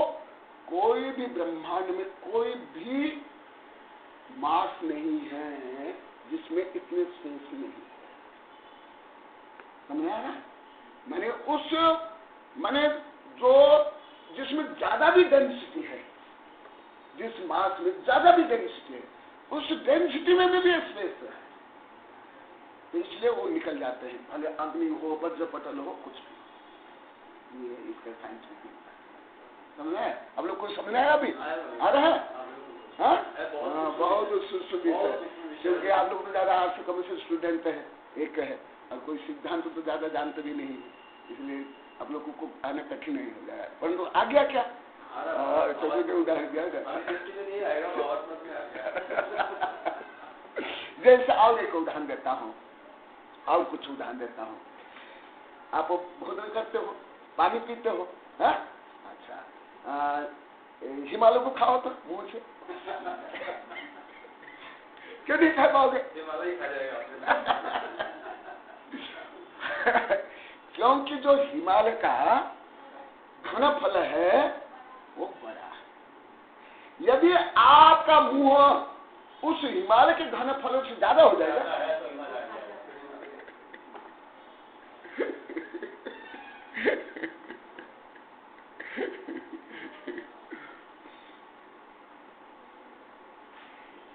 Speaker 1: कोई भी ब्रह्मांड में कोई भी मास नहीं है जिसमें इतने स्पेस नहीं है। समझ आया? मैंने जो जिसमें ज्यादा भी डेंसिटी है, जिस मास में ज्यादा भी डेंसिटी है, उस डेंसिटी में भी स्पेस है, तो इसलिए वो निकल जाते हैं, भले अग्नि हो, वज्र पटल हो, कुछ भी। ये इसका साइंटिफिक समझ है। अब लोग कोई समझ आया अभी आ रहा है? हाँ, बहुत सुविधा है, क्योंकि आप लोग तो ज्यादा 8 से कम से स्टूडेंट है, एक है, और कोई सिद्धांत तो ज्यादा जानते भी नहीं, इसलिए आप लोगों को आने कठिन नहीं हो जाएगा। परंतु आ गया क्या? उदाहरण दिया जैसे और एक उदाहरण देता हूँ, और कुछ उदाहरण देता हूँ। आप भोजन करते हो, पानी पीते हो, है? अच्छा, हिमालय को खाओ तो मुंह से क्यों नहीं खा पाओगे?
Speaker 2: हिमालय ही खा जाएगा
Speaker 1: क्योंकि जो हिमालय का घनफल है वो बड़ा है। यदि आपका मुंह उस हिमालय के घनफल से ज्यादा हो जाएगा,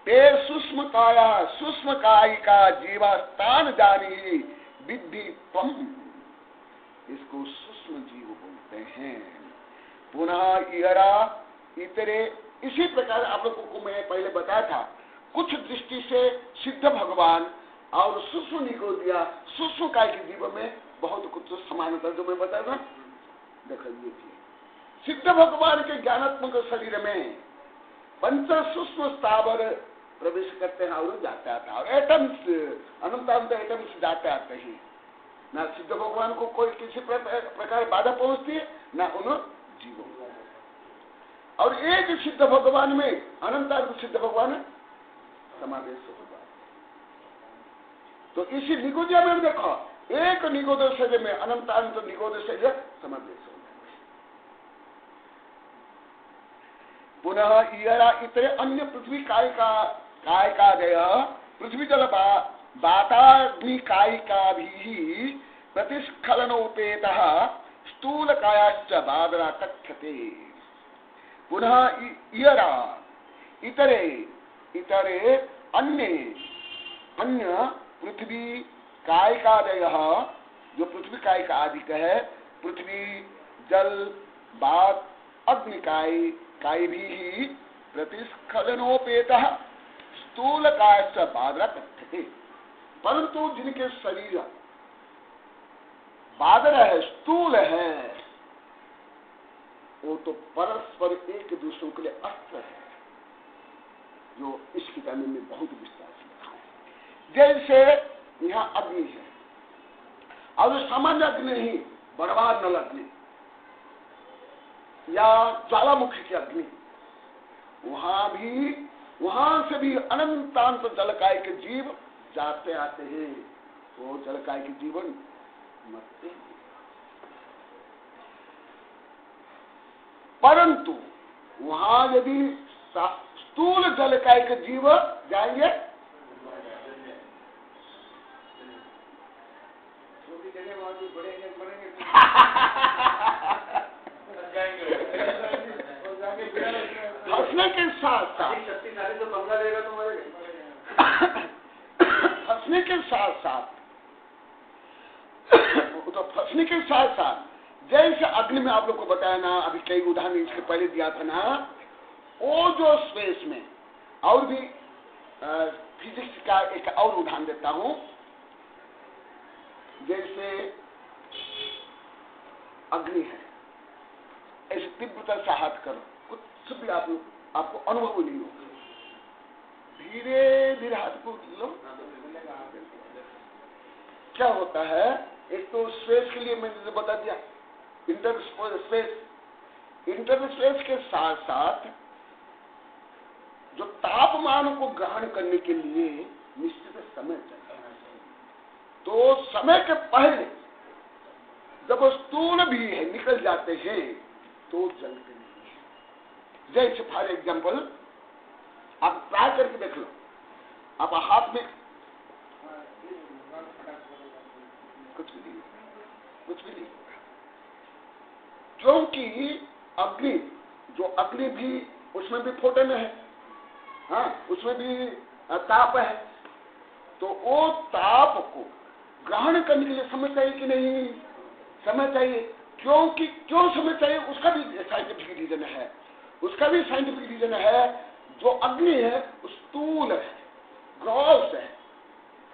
Speaker 1: ते सूक्ष्म काया सूक्ष्म कायिका जीवास्थान जानी विद्धि त्वम, इसको सूक्ष्म जीव बोलते हैं। पुनः इयरा इतरे, इसी प्रकार आप लोगों को मैं पहले बताया था, कुछ दृष्टि से सिद्ध भगवान और सूक्ष्म निगोदिया सूक्ष्म काय के जीव में बहुत कुछ समानता जो मैं बताया था। देखो ये सिद्ध भगवान के ज्ञानात्मक शरीर में पंच सूक्ष्म स्थावर प्रवेश करते हैं और जाते आते हैं, और एटम्स अनंत एटम्स जाते आते हैं। ना सिद्ध भगवान को कोई किसी प्रकार बाधा पहुंचती है, ना उन जीवों को। और एक सिद्ध भगवान में अनंत सिद्ध भगवान समावेश होगा। तो इसी निगोदिया में देखो, एक निगोद शरीर में अनंत निगोद शरीर समावेश होगा। पुनः इयरा इतरे अन्य पृथ्वी काय का गया पृथ्वी जल वाताग्नि काय का भी प्रतिस्खलनोपेत स्थूल कायाश्च बादरा कथ्यते। पुनः इयरा इतरे इतरे अन्य पृथ्वी काय का गया, जो पृथ्वी काय का आदि है, पृथ्वी जल वात अग्नि काय भी प्रतिस्खलनोपेत स्थूल कायश्च बादरा कथ्यते। परंतु जिनके शरीर बादर है, स्थूल है, वो तो परस्पर एक दूसरों के लिए अस्त्र है, जो इस किताब में बहुत विस्तार से लिखा है। जैसे यहाँ अग्नि है, और सामान्य अग्नि नहीं, बर्बाद नल अग्नि या ज्वालामुखी की अग्नि, वहां से भी अनंतांत जलकाय के जीव जाते आते हैं, वो जलकाय के जीवन मरते हैं। परंतु वहां यदि स्थूल जलकाय के जीव जाएंगे, फंसने के साथ साथ
Speaker 2: शक्तिशाली तो बंगा लेगा तो मरेगा।
Speaker 1: फंसने के साथ साथ तो फंसने के साथ साथ जैसे अग्नि में आप लोग को बताया ना, अभी कई उदाहरण इसके पहले दिया था ना, वो जो स्पेस में और भी फिजिक्स का एक और उदाहरण देता हूं। जैसे अग्नि है, ऐसे तीव्रता से हाथ करो, कुछ भी आपको अनुभव नहीं होगा, धीरे धीरे हाथ को लो, क्या होता है? एक तो स्पेस के लिए मैंने बता दिया, इंटरस्पेस के साथ साथ जो तापमान को ग्रहण करने के लिए निश्चित समय चाहिए। तो समय के पहले जब स्थूल भी है निकल जाते हैं तो जलते नहीं है। जैसे फॉर एग्जाम्पल आप ट्राई करके देख लो, आप हाथ में कुछ भी नहीं होगा, क्योंकि अग्नि, जो अग्नि भी, उसमें भी फोटन है, हाँ, उसमें भी ताप है। तो वो ताप को ग्रहण करने के लिए समय चाहिए कि नहीं? समय चाहिए। क्योंकि क्यों समय चाहिए उसका भी साइंटिफिक रीजन है, उसका भी साइंटिफिक रीजन है। जो अग्नि है स्थूल है, ग्रॉस है,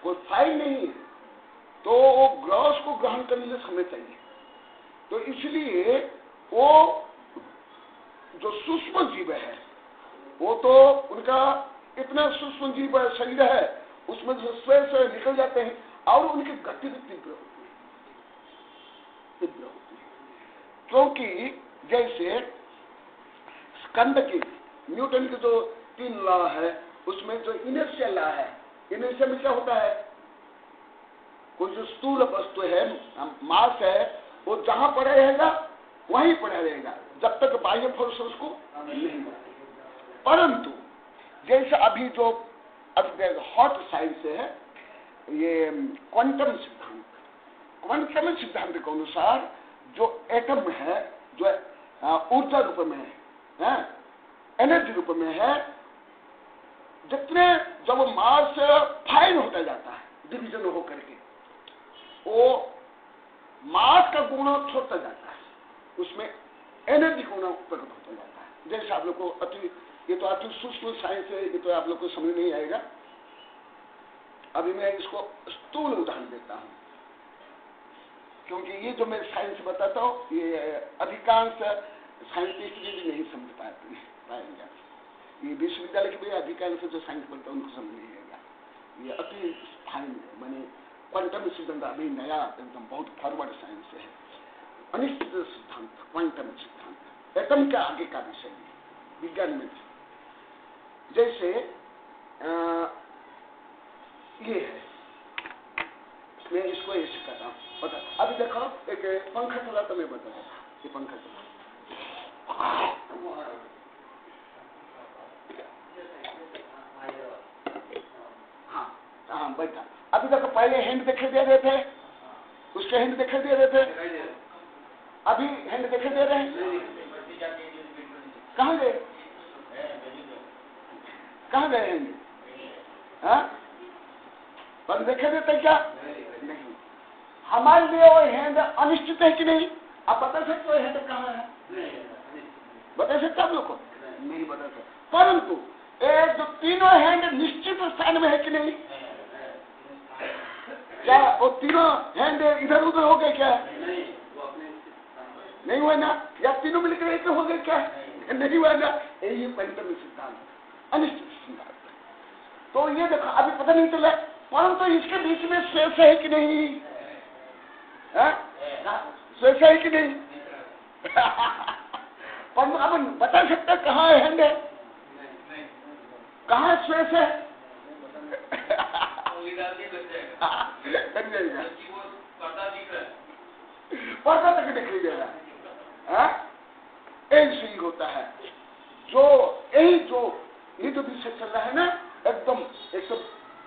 Speaker 1: कोई फाइल नहीं है, तो वो ग्रॉस को ग्रहण करने के लिए समय चाहिए। तो इसलिए वो जो सूक्ष्म जीव है, वो तो उनका इतना सूक्ष्म जीव शरीर है, उसमें जो स्वयं से निकल जाते हैं और उनकी गति भी तीव्र होती है, तीव्र होती है। क्योंकि जैसे स्कंद की, न्यूटन के जो 3 लॉ है, उसमें जो इनर्शियल लॉ है, इनर्शिया में क्या होता है? कोई जो स्थूल वस्तु है, मास है, वो जहां पड़ा रहेगा वहीं पड़ा रहेगा जब तक बाह्य फोर्स उसको नहीं बढ़ाएगा। परंतु जैसे अभी जो हॉट साइंस है, ये क्वांटम सिद्धांत, क्वांटम सिद्धांत के अनुसार जो एटम है, जो ऊर्जा रूप में है, एनर्जी रूप में है, जितने जब मास फाइन होता जाता है, डिवीजन होकर के, वो मास का गुण छोड़ता जाता है, उसमें एनर्जी गुण प्रकट होता जाता है। जैसे आप लोग को ये तो अति सूक्ष्म साइंस है, ये तो आप लोग को समझ नहीं आएगा। अभी मैं इसको स्थूल उदाहरण देता हूं, क्योंकि ये जो मैं साइंस बताता हूं, ये अधिकांश साइंटिस्ट भी नहीं समझ पाएंगे। ये विश्वविद्यालय के भी अधिकांश जो साइंस पढ़ता है उनको समझ नहीं आएगा। ये अति फाइन माने क्वांटम सिद्धांत अभी नया एकदम बहुत फॉरवर्ड साइंस है। अनिश्चित सिद्धांत, क्वांटम सिद्धांत एटम के आगे का विषय है विज्ञान में। जैसे ये है, मैं इसको ऐसे कर रहा हूँ, बता। अभी देखो एक पंखा चला तो मैं बता रहा, ये पंखा चला, हाँ बैठा। अभी तक पहले हैंड दिखाई दे रहे थे, उसके हैंड दिखाई दे रहे थे, अभी हैंड दिखाई दे रहे हैं? कहाँ गए? कहाँ गए हैंड? हाँ, पर दिखाई देते क्या? नहीं। हमारे लिए वो हैंड अनिश्चित है कि नहीं? आप बता सकते हो हैंड कहाँ है? बता सकते आप लोग को? नहीं बता सकते। परंतु एक जो तीनों हैंड निश्चित स्थान में है कि नहीं? क्या वो तीनों हैंड इधर उधर हो गए क्या? नहीं हुआ ना? या तीनों मिलकर एक हो गए क्या? नहीं हुआ ना? यही क्वांटम सिद्धांत, अनिश्चित सिद्धांत। तो ये देखो अभी पता नहीं चला, परंतु इसके बीच में स्पेस है कि नहीं? स्पेस है कि नहीं? परंतु अब बता सकते कहाँ है हैंड? कहाँ स्पेस है? पर्दा तक दिखाई दे रहा है। ऐसे ही होता है। जो यही जो ये जो विषय चल रहा है ना, एकदम एक तो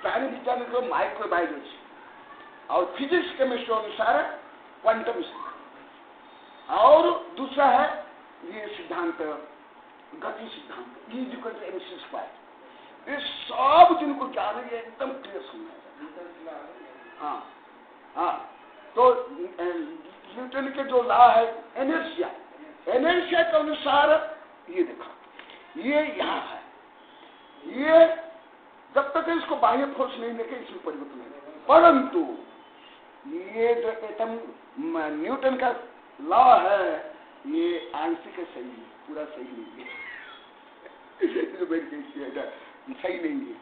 Speaker 1: प्राणी विज्ञान को माइक्रोबायोलॉजी और फिजिक्स केमिस्ट्री अनुसार क्वांटम सिद्धांत, और दूसरा है ये सिद्धांत गति सिद्धांत, E=mc²। ये सब जिनको जान है एकदम क्लियर सुनना है। हाँ हाँ, तो न्यूटन के जो लॉ है एनर्शिया, एनर्शिया के अनुसार ये देखा, ये यहाँ है, ये जब तक इसको बाह्य फोर्स नहीं देखे इसमें परिवर्तन नहीं। परंतु ये जो एटम न्यूटन का लॉ है, ये आंशिक सही है, पूरा सही नहीं है। सही नहीं है,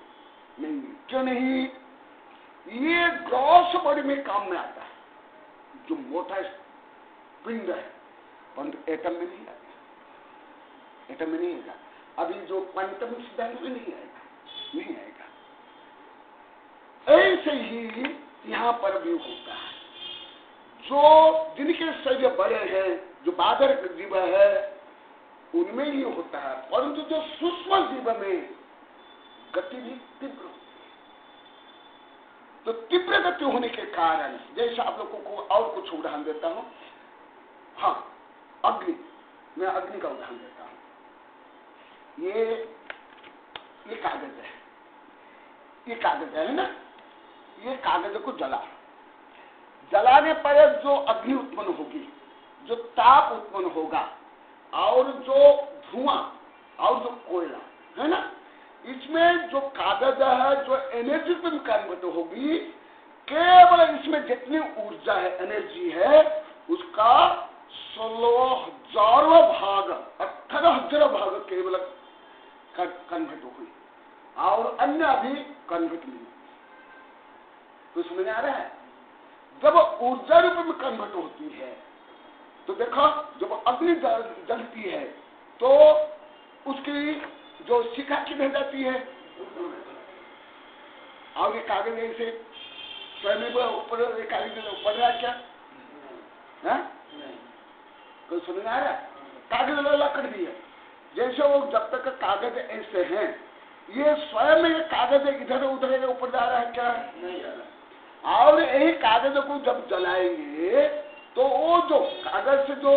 Speaker 1: नहीं है। क्यों नहीं? ये ग्रॉस बॉडी में काम में आता है, जो मोटा पिंड है, परंतु एटम में नहीं आता, एटम में नहीं आएगा। अभी जो क्वांटम सिद्धांत में नहीं आएगा, नहीं आएगा। ऐसे ही यहां पर भी होता है। जो जिनके शरीर बड़े हैं, जो बादर जीव है, उनमें ही होता है, परंतु जो सूक्ष्म जीव में गति भी तीव्र होती है। तो तीव्र गति होने के कारण, जैसे आप लोगों को और कुछ उदाहरण देता हूं। हाँ, अग्नि, मैं अग्नि का उदाहरण देता हूं। ये कागज है, ये कागज है ना, ये कागज को जलाने पर जो अग्नि उत्पन्न होगी, जो ताप उत्पन्न होगा, और जो धुआं और जो कोयला है ना, इसमें जो कागज है, जो एनर्जी में कन्वर्ट होगी, केवल इसमें जितनी ऊर्जा है, एनर्जी है, उसका 16,000वां भाग, 18,000 भाग केवल कन्वर्ट हुई, और अन्य अभी कन्वर्ट नहीं। तो समझ में आ रहा है? जब ऊर्जा रूप में कन्वर्ट होती है तो देखो, जब अग्नि जलती है तो उसकी जो शिखा किधर जाती है, और ये कागज ऐसे स्वयं ऊपर कागज ऊपर रहा क्या है? कोई समझ आ रहा है? कागज लकड़ भी है, जैसे वो जब तक कागज ऐसे हैं, ये स्वयं ये कागज इधर उधर ऊपर जा रहा है क्या? नहीं जा रहा। और यही कागज को जब जलाएंगे तो वो जो कागज से जो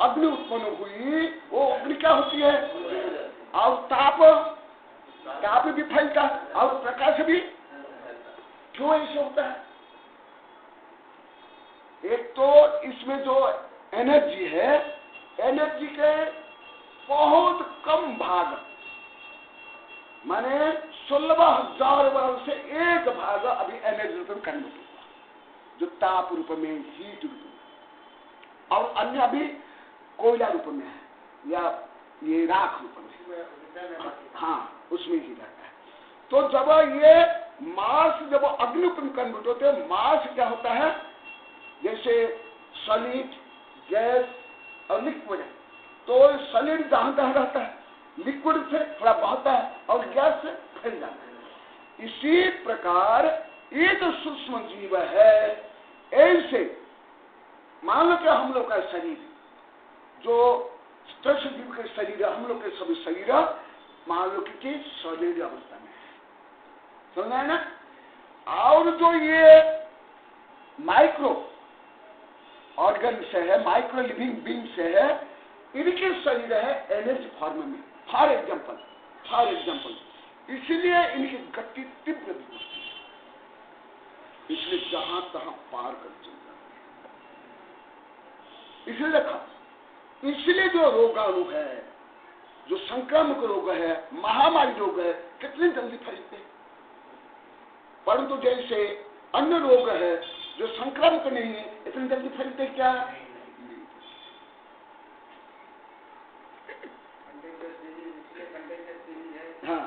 Speaker 1: अग्नि उत्पन्न हुई, वो अग्नि क्या होती है? और ताप भी फैलता है, और प्रकाश भी। क्यों ऐसे होता है? एक तो इसमें जो एनर्जी है, एनर्जी के बहुत कम भाग, माने 16,000 वर्ष से एक भाग अभी एनर्जी रूप में कन्वर्ट हुआ, जो ताप रूप में, हीट रूप में, और अन्य अभी कोयला रूप में है, या ये राख रूप में। हाँ, उसमें ही रहता है। तो जब ये मास, जब अग्नि रूप में कन्वर्ट होते हैं, मास क्या होता है? जैसे सॉलिड, गैस और लिक्विड। तो सॉलिड जहां तहां रहता है, लिक्विड से थोड़ा बहता है, और गैस से फैल जाता है। इसी प्रकार ये जो सूक्ष्म जीव है, ऐसे मान लो कि हम लोग का शरीर, जो स्थूल जीव के शरीर, हम लोग के सभी शरीर मान लो कि सॉलिड अवस्था में है, समझा है ना? और जो ये माइक्रो ऑर्गन से है, माइक्रो लिविंग बीइंग से है, इनके शरीर है एनर्जी फॉर्म में। फॉर एग्जाम्पल, इसलिए इनकी गति तीव्र भी होती है, इसलिए जहां तहां पार कर चल जाते हैं। इसलिए देखा, इसलिए जो रोगाणु है, जो संक्रामक रोग है, महामारी रोग है, कितनी जल्दी फैलते, परंतु जैसे अन्य रोग है जो संक्रामक नहीं है, इतनी जल्दी फैलते क्या? हाँ,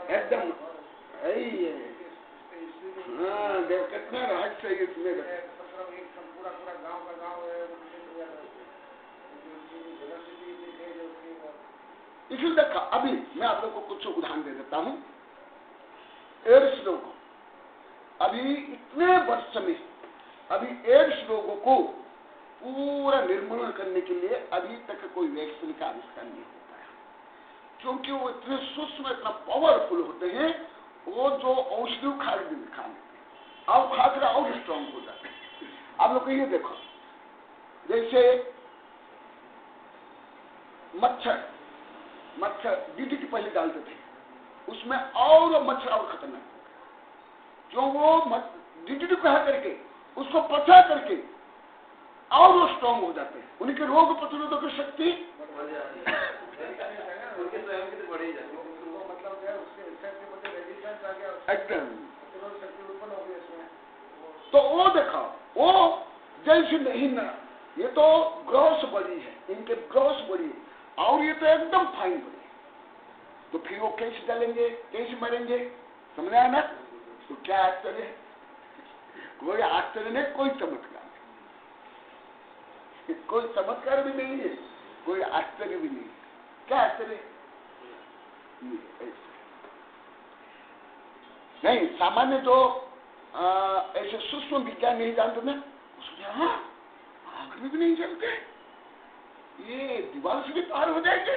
Speaker 1: एकदम यही है। हाँ, कितना रहस्य है इसमें। पूरा गांव का गांव इसलिए देखा, अभी मैं आप लोग को कुछ उदाहरण दे देता हूं। एड्स रोग, अभी इतने वर्ष में अभी एड्स रोगों को पूरा निर्मूलन करने के लिए अभी तक कोई वैक्सीन का आविष्कार नहीं हो पाया, क्योंकि वो इतने सूक्ष्म, इतना पावरफुल होते हैं। वो जो औषधि खा लेते हैं, और खाकर और स्ट्रांग हो जाते हैं। आप लोग ये देखो, जैसे मच्छर डीडीटी पहले डालते थे, उसमें और मच्छर और खतरनाक, क्यों? वो डीडीटी को हटा करके उसको पचा करके और वो स्ट्रांग हो जाते हैं, उनकी रोग प्रतिरोधक शक्ति एकदम। तो वो देखा, वो जैसे नहीं ना, ये तो ग्रॉस बॉडी है, इनके ग्रॉस बॉडी, और ये तो एकदम फाइन बॉडी। तो फिर वो कैसे डालेंगे, कैसे मरेंगे? समझ आया ना? तो क्या आश्चर्य है? कोई आश्चर्य नहीं, कोई चमत्कार नहीं, कोई चमत्कार भी नहीं है, कोई आश्चर्य भी नहीं। क्या आश्चर्य? नहीं, सामान्य जो ऐसे सूक्ष्म विज्ञान नहीं जानते ना, उसमें हाँ आग में भी नहीं जलते, ये दीवार से भी पार हो जाएंगे।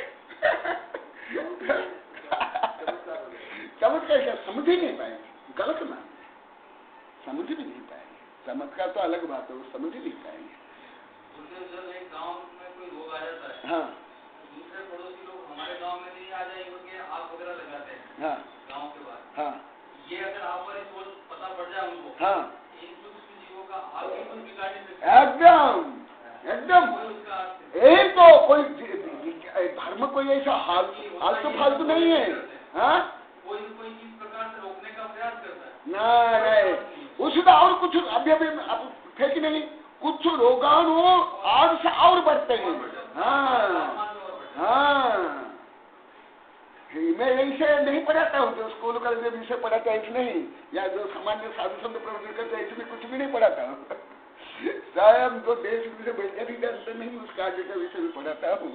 Speaker 1: चमत्कार क्या समझ ही नहीं पाएंगे। गलत मान है, समझ भी नहीं पाएंगे। चमत्कार तो अलग बात है, वो समझ ही नहीं पाएंगे।
Speaker 2: जब एक गांव में कोई रोग आ जाता है,
Speaker 1: हाँ,
Speaker 2: दूसरे पड़ोसी लोग हमारे गांव में नहीं आ जाएंगे क्योंकि आग वगैरह लगाते हैं।
Speaker 1: हाँ,
Speaker 2: गांव के बाद
Speaker 1: हाँ,
Speaker 2: ये अगर आप पर इस वक्त पता पड़ जाए उनको,
Speaker 1: हाँ,
Speaker 2: इन सूक्ष्म जीवों का आगे कुछ बिगाड़ नहीं सकते।
Speaker 1: एकदम एकदम। यही तो कोई धर्म कोई ऐसा आलतू फालतू नहीं है। हाँ,
Speaker 2: कोई न कोई किस प्रकार से रोकने का प्रयास करता है।
Speaker 1: नहीं, उसका और कुछ अभी अभी थे कि नहीं, कुछ रोगाणु और से और बढ़ते हैं। हाँ, हाँ, मैं ऐसे नहीं पढ़ाता हूँ, जो स्कूल का जो विषय पढ़ाता है ऐसे नहीं, या जो सामान्य साधु संत प्रवचन करते हैं ऐसे भी कुछ भी नहीं पढ़ाता हूँ। स्वयं जो देश विषय वैज्ञानिक जानते नहीं, उसका आगे का विषय भी पढ़ाता हूँ।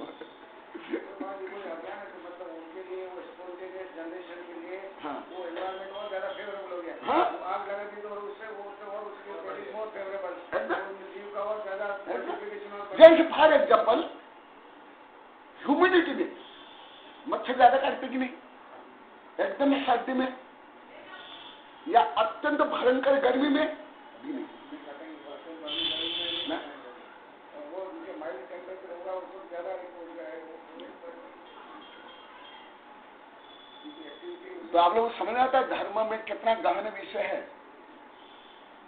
Speaker 1: हाँ, वो एनवायरमेंट और ज्यादा फेवरेबल हो गया। हाँ, आग लगा दी तो उससे वो और उसके मोर फेवरेबल जीव का और ज्यादा। जैसे फॉर एग्जाम्पल ह्यूमिडिटी में मच्छर ज्यादा काटते कि नहीं, एकदम सर्दी में या अत्यंत भयंकर गर्मी में भी नहीं। वो जो माइल्ड टेम्परेचर होगा उसको ज्यादा तो आप लोग समझ आता है धर्म में कितना गहन विषय है,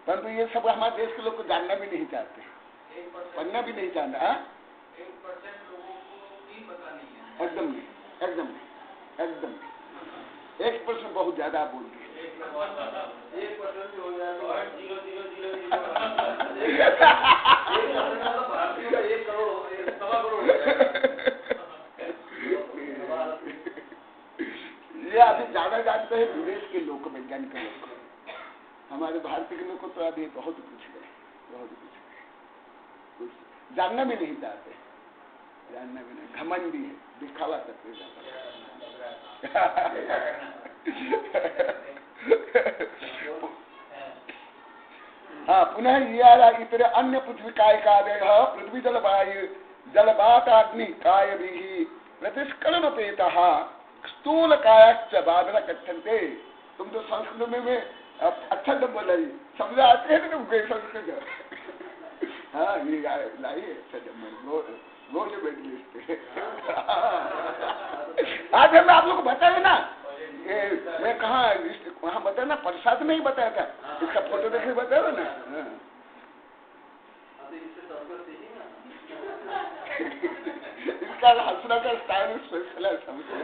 Speaker 1: परंतु ये सब हमारे देश के लोग को जानना भी नहीं चाहते, पढ़ना भी नहीं चाहता।
Speaker 2: 1% लोगों को भी पता नहीं है।
Speaker 1: एकदम नहीं, एकदम नहीं, एकदम नहीं। 1% बहुत ज्यादा बोल दिए।
Speaker 2: 1% हो जाए तो 0.0000 1 करोड़ 1.25 करोड़।
Speaker 1: ये अभी ज्यादा जानते हैं विदेश के लोग, वैज्ञानिक लोग। हमारे भारतीय के लोग को तो अभी बहुत कुछ है, बहुत कुछ है, कुछ जानना भी नहीं चाहते, जानना भी नहीं, घमंडी है, दिखावा करते जाता। हाँ, पुनः ये इतर अन्य पृथ्वी काय कादेह पृथ्वी जलवायु जलवाताग्नि काय भी प्रतिस्कलनपेत स्थूल कायश्च बाधन कथ्यन्ते। तुम तो संस्कृत में अच्छा तो बोला, समझ आते हैं तुम कोई संस्कृत। हाँ, ये लाइए गोल्ड मेडलिस्ट। आज हम आप लोग को बताए ना, मैं कहा वहाँ बताया ना, प्रसाद नहीं बताया था, इसका फोटो देखे बताया ना। इसका हंसना का स्टाइल स्पेशल है, समझे।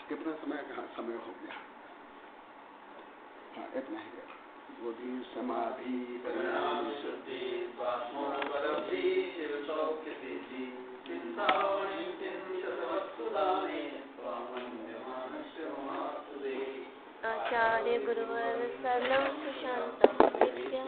Speaker 1: कितना समय, कहाँ समय हो गया। हाँ, इतना ही है। बोधि समाधि परिणाम शुद्धि स्वात्मोपलब्धि शिव सौख्य सिद्धि चिंतामणि चिंतवत्सुदाने स्वामन्यमानस्य महासुदे आचार्य गुरुवर सर्वं सुशांतं विद्या